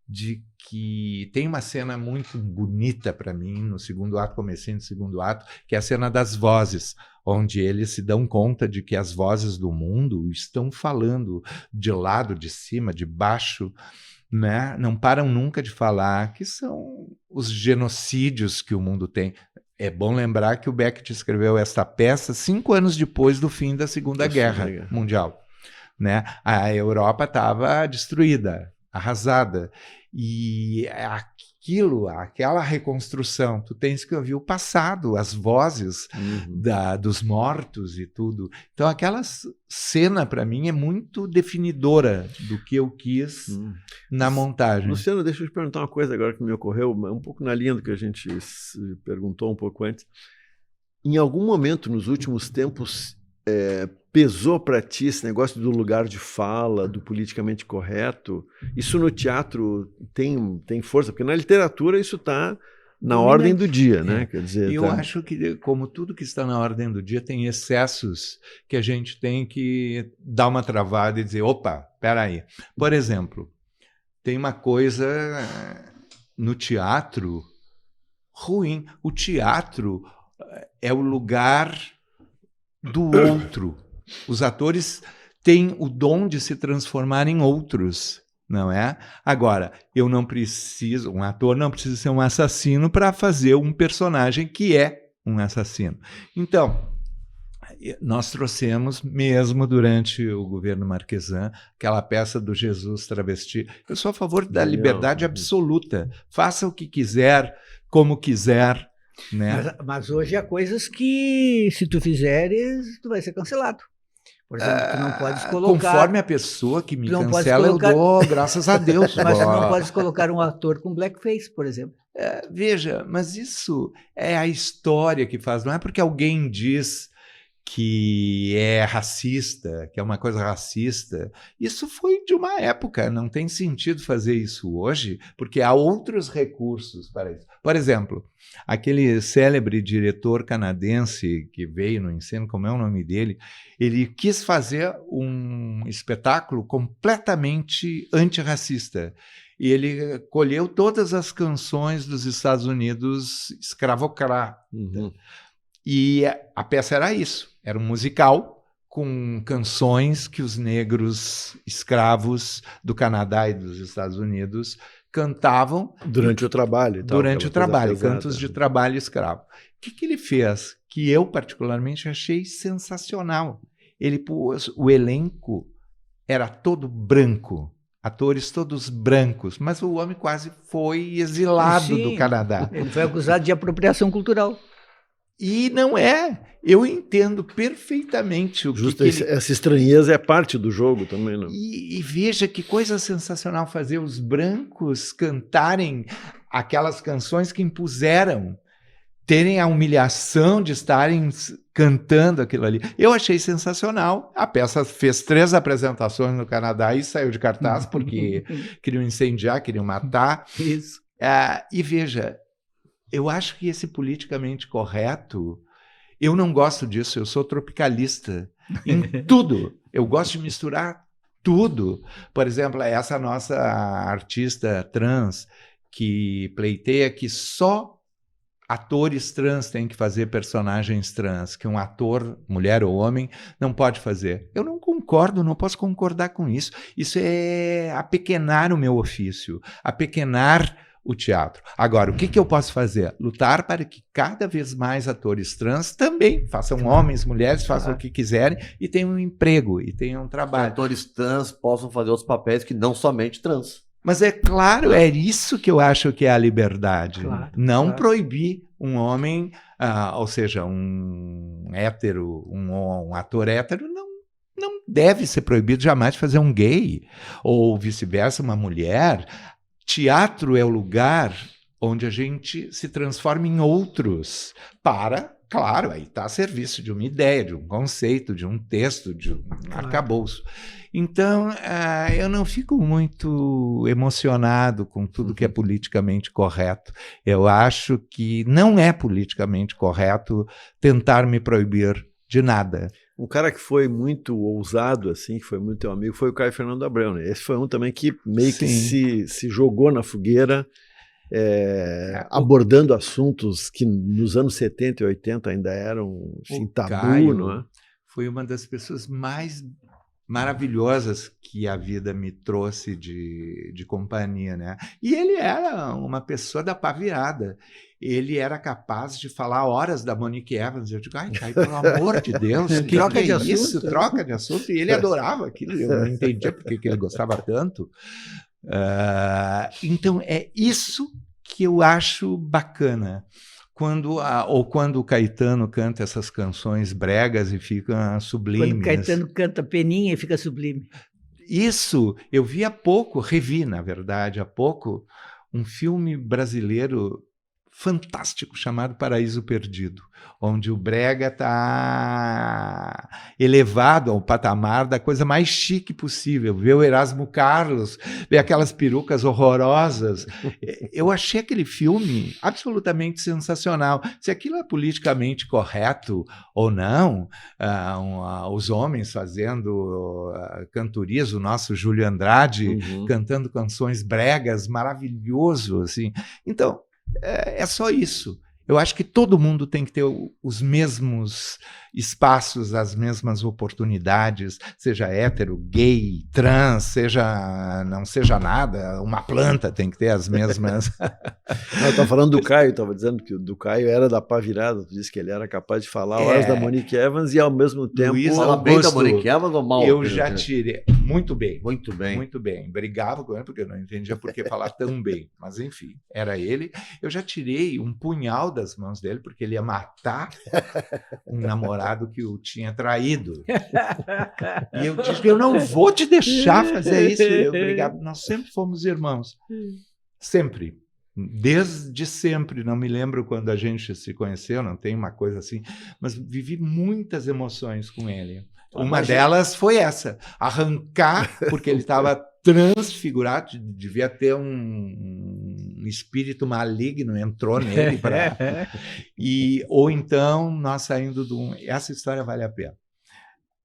de que tem uma cena muito bonita para mim no segundo ato, comecinho do segundo ato, que é a cena das vozes, onde eles se dão conta de que as vozes do mundo estão falando de lado, de cima, de baixo, né? Não param nunca de falar que são os genocídios que o mundo tem. É bom lembrar que o Beckett escreveu esta peça 5 anos depois do fim da Segunda Guerra Mundial, né? A Europa estava destruída, arrasada, e aquela reconstrução, tu tens que ouvir o passado, as vozes dos mortos e tudo. Então aquela cena para mim é muito definidora do que eu quis na montagem. Luciano, deixa eu te perguntar uma coisa agora que me ocorreu, um pouco na linha do que a gente perguntou um pouco antes. Em algum momento nos últimos tempos pesou para ti esse negócio do lugar de fala, do politicamente correto? Isso no teatro tem força? Porque na literatura isso está na ordem do dia, né? Quer dizer, eu acho que, como tudo que está na ordem do dia, tem excessos que a gente tem que dar uma travada e dizer, opa, peraí. Por exemplo, tem uma coisa no teatro ruim. O teatro é o lugar do outro. Os atores têm o dom de se transformar em outros, não é? Agora, um ator não precisa ser um assassino para fazer um personagem que é um assassino. Então, nós trouxemos, mesmo durante o governo Marquesan, aquela peça do Jesus travesti. Eu sou a favor da liberdade absoluta. Faça o que quiser, como quiser, né? Mas hoje há coisas que, se tu fizeres, tu vai ser cancelado. Por exemplo, tu não podes colocar... Conforme a pessoa que me cancela, eu dou graças a Deus. Mas tu não podes colocar um ator com blackface, por exemplo. Veja, mas isso é a história que faz. Não é porque alguém diz que é racista, que é uma coisa racista. Isso foi de uma época, não tem sentido fazer isso hoje, porque há outros recursos para isso. Por exemplo, aquele célebre diretor canadense que veio no ensino, como é o nome dele, ele quis fazer um espetáculo completamente antirracista. E ele colheu todas as canções dos Estados Unidos escravocrata. E a peça era isso, era um musical com canções que os negros escravos do Canadá e dos Estados Unidos cantavam durante o trabalho. Durante o trabalho, cantos de trabalho escravo. O que ele fez? Que eu particularmente achei sensacional. Ele pôs, o elenco era todo branco, atores todos brancos, mas o homem quase foi exilado do Canadá. Ele foi acusado de apropriação cultural. E não é. Eu entendo perfeitamente o Justo que essa estranheza é parte do jogo também, não? E veja que coisa sensacional fazer os brancos cantarem aquelas canções que impuseram, terem a humilhação de estarem cantando aquilo ali. Eu achei sensacional. A peça fez 3 apresentações no Canadá e saiu de cartaz porque queriam incendiar, queriam matar. Isso. E veja, eu acho que esse politicamente correto, eu não gosto disso, eu sou tropicalista em tudo. Eu gosto de misturar tudo. Por exemplo, essa nossa artista trans que pleiteia que só atores trans têm que fazer personagens trans, que um ator, mulher ou homem, não pode fazer. Eu não concordo, não posso concordar com isso. Isso é apequenar o meu ofício, apequenar o teatro. Agora, o que eu posso fazer? Lutar para que cada vez mais atores trans também façam homens, mulheres, façam o que quiserem e tenham um emprego e tenham um trabalho. Atores trans possam fazer outros papéis que não somente trans. Mas é claro, é isso que eu acho que é a liberdade. Claro, não proibir um homem, ou seja, um hétero, um ator hétero, não deve ser proibido jamais de fazer um gay, ou vice-versa, uma mulher. Teatro é o lugar onde a gente se transforma em outros para, claro, aí está a serviço de uma ideia, de um conceito, de um texto, de um arcabouço. Então, eu não fico muito emocionado com tudo que é politicamente correto. Eu acho que não é politicamente correto tentar me proibir de nada. Um cara que foi muito ousado, assim, que foi muito teu amigo, foi o Caio Fernando Abreu, né? Esse foi um também que meio que se jogou na fogueira, abordando assuntos que nos anos 70 e 80 ainda eram assim, tabu, Caio não é? Foi uma das pessoas mais maravilhosas que a vida me trouxe de companhia, né? E ele era uma pessoa da pá virada. Ele era capaz de falar horas da Monique Evans. Eu digo, ai, Caio, pelo amor de Deus, Troca de assunto. Isso? Troca de assunto. E ele adorava aquilo. Eu não entendia porque que ele gostava tanto. Então, é isso que eu acho bacana. Quando o Caetano canta essas canções bregas e fica sublimes. Quando o Caetano canta Peninha e fica sublime. Isso, eu vi revi, na verdade, há pouco, um filme brasileiro fantástico chamado Paraíso Perdido, onde o brega está elevado ao patamar da coisa mais chique possível. Vê o Erasmo Carlos, vê aquelas perucas horrorosas. Eu achei aquele filme absolutamente sensacional. Se aquilo é politicamente correto ou não, os homens fazendo cantorias, o nosso Júlio Andrade cantando canções bregas, maravilhoso, assim. Então, é só isso. Eu acho que todo mundo tem que ter os mesmos espaços, as mesmas oportunidades, seja hétero, gay, trans, não seja nada, uma planta tem que ter as mesmas. Eu estava falando do Caio, estava dizendo que o do Caio era da pá virada, tu disse que ele era capaz de falar horas da Monique Evans e ao mesmo tempo... Luiz fala bem da Monique Evans ou mal? Eu já tirei, muito bem. Muito bem. Muito bem. Brigava com ele porque eu não entendia por que falar tão bem, mas enfim, era ele. Eu já tirei um punhal das mãos dele porque ele ia matar um namorado que o tinha traído. E eu disse, eu não vou te deixar fazer isso. Eu brigava. Nós sempre fomos irmãos. Sempre. Desde sempre. Não me lembro quando a gente se conheceu, não tem uma coisa assim, mas vivi muitas emoções com ele. Uma delas foi essa, arrancar, porque ele estava transfigurado, devia ter um espírito maligno, entrou nele. Ou então, nós saindo essa história vale a pena.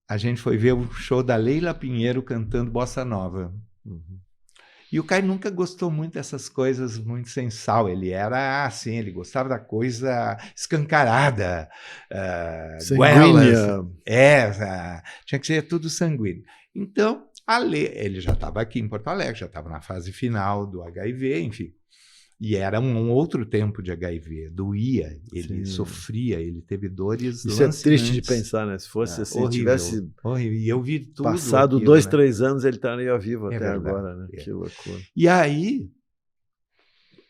A gente foi ver o show da Leila Pinheiro cantando Bossa Nova. E o Caio nunca gostou muito dessas coisas muito sem sal. Ele era assim, ele gostava da coisa escancarada. Sanguínea. Tinha que ser tudo sanguíneo. Então, ele já estava aqui em Porto Alegre, já estava na fase final do HIV, enfim. E era um outro tempo de HIV, doía, ele sofria, ele teve dores Isso lancinantes. É triste de pensar, né? Se fosse assim, horrível, tivesse horrível. E eu vi tudo passado aquilo, 2, né? 3 anos, ele estaria vivo até verdade, agora, né? Que loucura. E aí,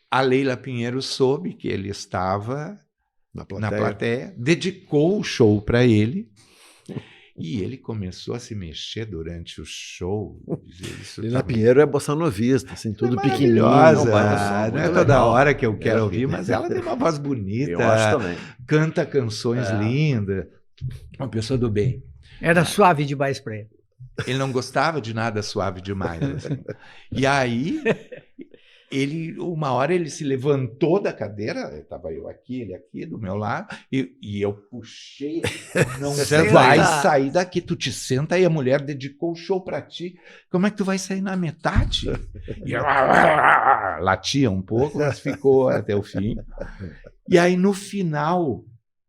a Leila Pinheiro soube que ele estava na plateia, dedicou o show para ele, e ele começou a se mexer durante o show. Leila Pinheiro é bossa novista, assim, tudo pequenininho. Não é toda hora que eu quero ouvir, mas ela tem uma voz bonita. Eu acho também. Canta canções lindas. Uma pessoa do bem. Era suave demais para ele. Ele não gostava de nada suave demais. Assim. E aí... uma hora ele se levantou da cadeira, estava eu aqui, ele aqui do meu lado, e eu puxei, não vai sair daqui, tu te senta aí, a mulher dedicou o show para ti, como é que tu vai sair na metade? E eu latia um pouco, mas ficou até o fim. E aí no final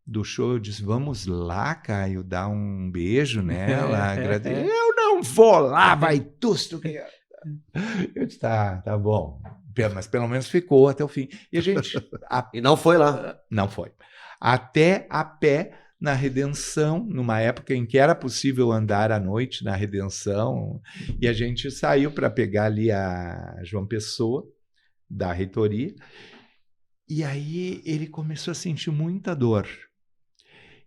do show eu disse, vamos lá, Caio, dar um beijo nela, eu não vou lá, vai tu, se tu quer. Eu disse, tá bom. Mas pelo menos ficou até o fim. E a gente... E não foi lá. Não foi. Até a pé na Redenção, numa época em que era possível andar à noite na Redenção, e a gente saiu para pegar ali a João Pessoa, da reitoria, e aí ele começou a sentir muita dor.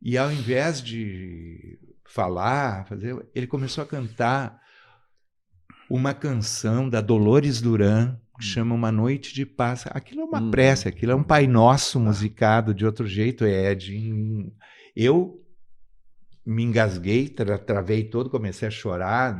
E ao invés de falar, ele começou a cantar uma canção da Dolores Duran, que chama Uma Noite de Paz. Aquilo é uma prece, aquilo é um Pai Nosso musicado de outro jeito. Eu me engasguei, travei todo, comecei a chorar,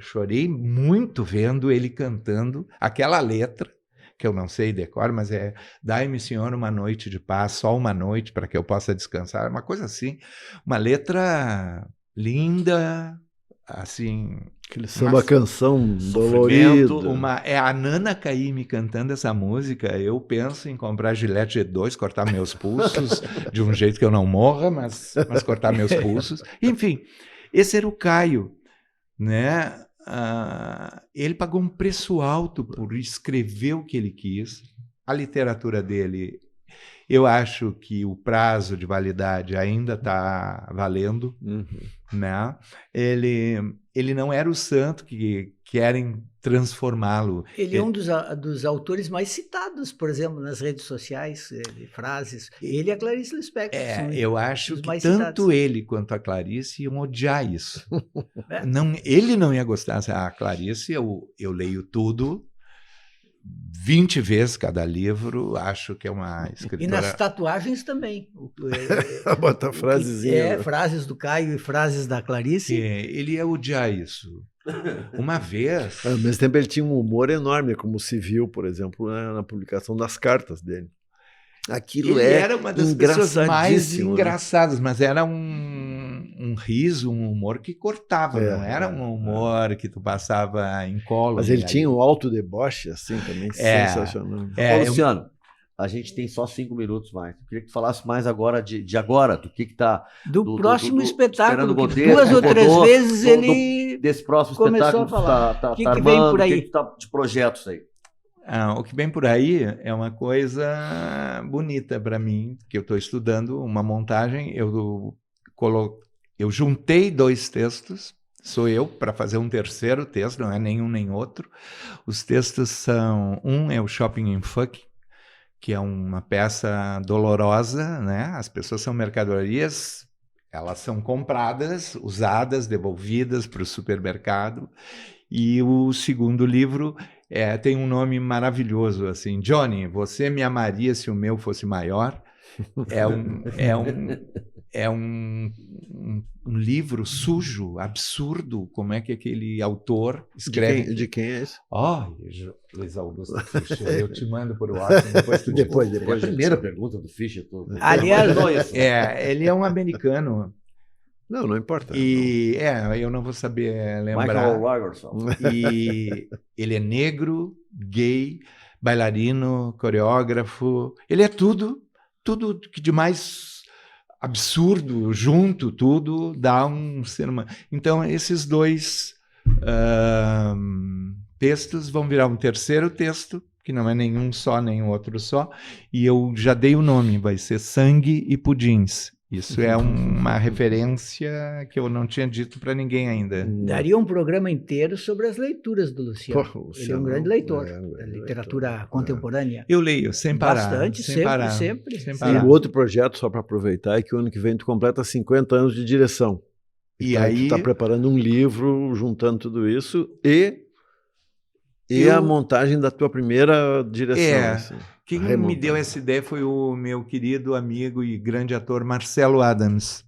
chorei muito vendo ele cantando aquela letra, que eu não sei decor, mas é Dai-me, Senhor, uma noite de paz, só uma noite para que eu possa descansar. Uma coisa assim, uma letra linda, assim... Aquele samba canção dolorido. É a Nana Caymmi cantando essa música. Eu penso em comprar Gillette G2, cortar meus pulsos, de um jeito que eu não morra, mas cortar meus pulsos. Enfim, esse era o Caio. né? Ele pagou um preço alto por escrever o que ele quis. A literatura dele, eu acho que o prazo de validade ainda está valendo, né? Ele não era o santo que querem transformá-lo. Ele é um dos autores mais citados, por exemplo, nas redes sociais, frases. Ele e a Clarice Lispector. Eu acho que tanto citados. ele quanto a Clarice iam odiar isso. Não, ele não ia gostar. A Clarice, eu leio tudo, 20 vezes cada livro, acho que é uma escritora... E nas tatuagens também. Bota frasezinha. Frases do Caio e frases da Clarice. Ele ia odiar isso. Uma vez... Ao mesmo tempo ele tinha um humor enorme, como se viu, por exemplo, na publicação das cartas dele. Aquilo era uma das pessoas mais né? engraçadas, mas era um riso, um humor que cortava, não era um humor que tu passava em colo. Mas ele tinha um alto deboche, assim, também, sensacional. Luciano, a gente tem só 5 minutos mais. Eu queria que tu falasse mais agora de agora, do que tá... Do próximo espetáculo, que Monteiro, 2 ou 3 vezes ele desse próximo começou espetáculo a falar. O que vem por aí? O que tá de projetos aí? O que vem por aí é uma coisa bonita para mim, que eu estou estudando uma montagem. Eu juntei 2 textos, sou eu, para fazer um terceiro texto, não é nenhum nem outro. Os textos são... Um é o Shopping in Fuck, que é uma peça dolorosa, né? As pessoas são mercadorias, elas são compradas, usadas, devolvidas para o supermercado. E o segundo livro tem um nome maravilhoso, assim, Johnny, você me amaria se o meu fosse maior. É um livro sujo, absurdo. Como é que aquele autor escreve? De quem é esse? Luiz Augusto Fischer. Eu te mando por WhatsApp. Depois É a primeira pergunta do Fischer. Aliás, ele é um americano. Não importa. Eu não vou saber lembrar. Michael Rogerson. E ele é negro, gay, bailarino, coreógrafo. Ele é tudo que de mais absurdo, junto, tudo, dá um ser humano. Então, esses 2 textos vão virar um terceiro texto, que não é nenhum só, nem outro só, e eu já dei o nome, vai ser Sangue e Pudins. Isso é uma referência que eu não tinha dito para ninguém ainda. Daria um programa inteiro sobre as leituras do Luciano. Ele é um grande leitor da literatura contemporânea. Eu leio, sem parar. Bastante, sempre. E o outro projeto, só para aproveitar, é que o ano que vem tu completa 50 anos de direção. E então, aí tu está preparando um livro, juntando tudo isso, e a montagem da tua primeira direção. Assim. Quem me deu essa ideia foi o meu querido amigo e grande ator Marcelo Adams.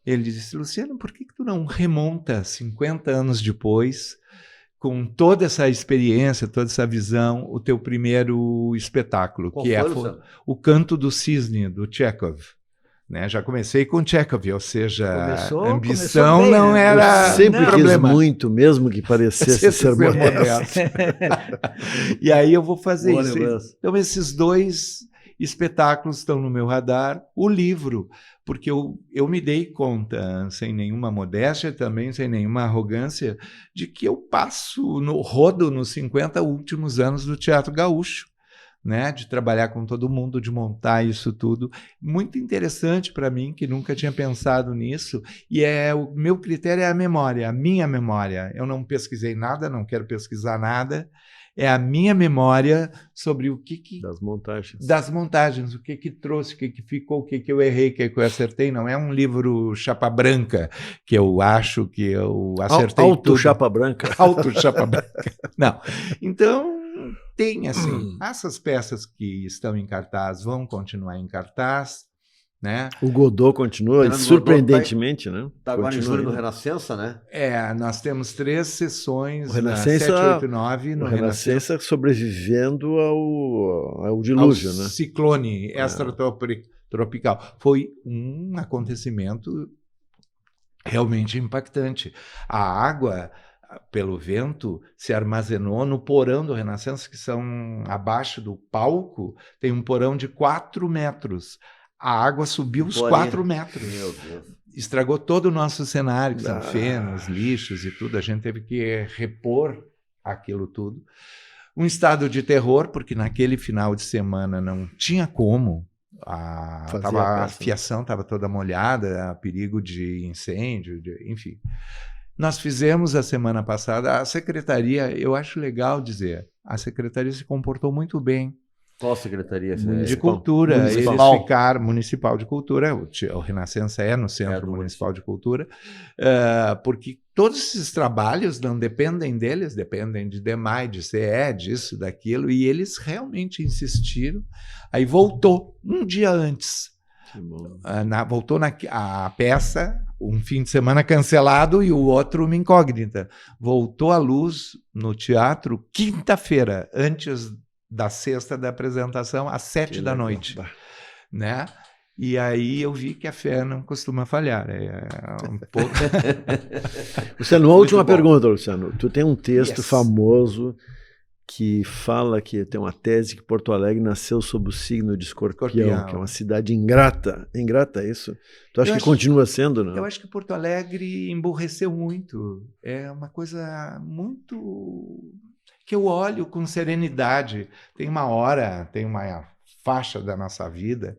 Ele disse, Luciano, por que tu não remonta 50 anos depois, com toda essa experiência, toda essa visão, o teu primeiro espetáculo, Qual que foi, o Canto do Cisne, do Chekhov. Né? Já comecei com Chekhov, ou seja, a ambição bem, não era sempre problema. Quis muito, mesmo que parecesse ser modesto. E aí eu vou fazer isso. Então esses 2 espetáculos estão no meu radar. O livro, porque eu me dei conta, sem nenhuma modéstia, também sem nenhuma arrogância, de que eu rodo nos 50 últimos anos do Teatro Gaúcho. Né, de trabalhar com todo mundo, de montar isso tudo. Muito interessante para mim, que nunca tinha pensado nisso. E o meu critério é a memória, a minha memória. Eu não pesquisei nada, não quero pesquisar nada. É a minha memória sobre o que das montagens, o que trouxe, o que ficou, o que eu errei, o que eu acertei. Não é um livro chapa branca, que eu acho que eu acertei tudo. Chapa branca. Auto chapa branca. Não. Então... Tem, assim, essas peças que estão em cartaz vão continuar em cartaz, né? O Godot continua, surpreendentemente, né? Está agora em julho no Renascença, né? Nós temos 3 sessões, o Renascença, 7, 8, 9, no Renascença sobrevivendo ao dilúvio, ao né? ciclone extratropical. Foi um acontecimento realmente impactante. A água... pelo vento, se armazenou no porão do Renascença, que são abaixo do palco, tem um porão de 4 metros. A água subiu os 4 metros. Meu Deus. estragou todo o nosso cenário, que são fenos, lixos e tudo. A gente teve que repor aquilo tudo. Um estado de terror, porque naquele final de semana não tinha como. A fiação estava toda molhada, perigo de incêndio, enfim. Nós fizemos a semana passada, a secretaria, eu acho legal dizer, a secretaria se comportou muito bem. Qual secretaria? De Cultura. Municipal. Eles ficaram, Municipal de Cultura, o Renascença é no Centro Municipal de Cultura, porque todos esses trabalhos não dependem deles, dependem de DEMAI, de CE, disso, daquilo, e eles realmente insistiram. Aí voltou, um dia antes. Voltou a peça, um fim de semana cancelado e o outro uma incógnita. Voltou à luz no teatro quinta-feira, antes da sexta da apresentação, às 7 da noite. Né? E aí eu vi que a fé não costuma falhar. Um pouco... Luciano, uma última pergunta, Luciano. Tu tem um texto famoso que fala que tem uma tese que Porto Alegre nasceu sob o signo de Escorpião, que é uma cidade ingrata. É ingrata isso? Tu acha que continua sendo, não? Eu acho que Porto Alegre emburreceu muito. É uma coisa muito... que eu olho com serenidade. Tem uma faixa da nossa vida,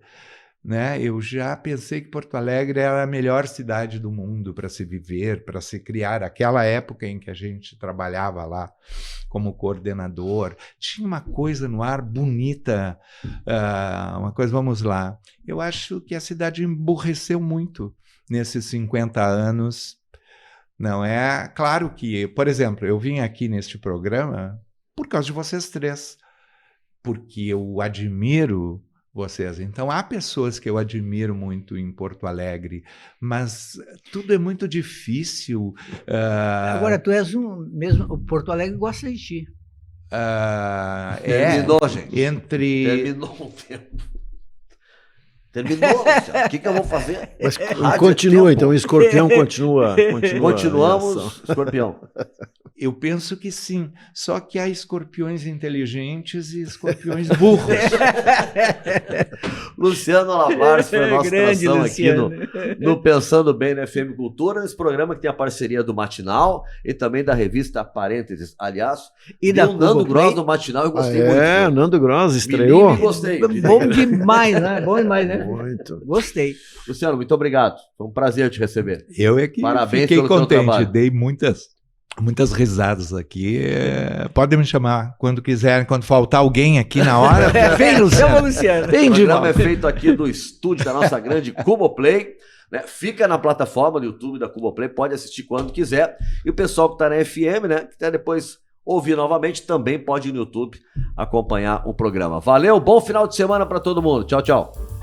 né? Eu já pensei que Porto Alegre era a melhor cidade do mundo para se viver, para se criar. Aquela época em que a gente trabalhava lá como coordenador, tinha uma coisa no ar bonita, uma coisa, vamos lá. Eu acho que a cidade emburreceu muito nesses 50 anos. Não é? Claro que, por exemplo, eu vim aqui neste programa por causa de vocês três, porque eu admiro vocês. Então, há pessoas que eu admiro muito em Porto Alegre, mas tudo é muito difícil. Agora, tu és mesmo... O Porto Alegre gosta de ti. Terminou, gente. Terminou um tempo. Terminou, Luciano. O que eu vou fazer? Mas continua, então, o Escorpião continua. Continuamos, Escorpião. Eu penso que sim, só que há escorpiões inteligentes e escorpiões burros. Luciano Lamarce foi a nossa atração aqui no Pensando Bem na FM Cultura, esse programa que tem a parceria do Matinal e também da revista Parênteses. Aliás, e da Nando Gross do Matinal, eu gostei muito. É, o Nando Gross estreou. Gostei. Bom demais, né? Bom demais, né? Muito. Gostei. Luciano, muito obrigado. Foi um prazer te receber. Eu é que Parabéns fiquei pelo teu contente, trabalho. dei muitas risadas aqui. Podem me chamar quando quiserem, quando faltar alguém aqui na hora. Vem, Luciano. Vem O de programa volta. é feito aqui do estúdio da nossa grande Cuboplay. Né? Fica na plataforma do YouTube da Cuboplay, pode assistir quando quiser. E o pessoal que está na FM, né, que até depois ouvir novamente, também pode ir no YouTube acompanhar o programa. Valeu, bom final de semana para todo mundo. Tchau, tchau.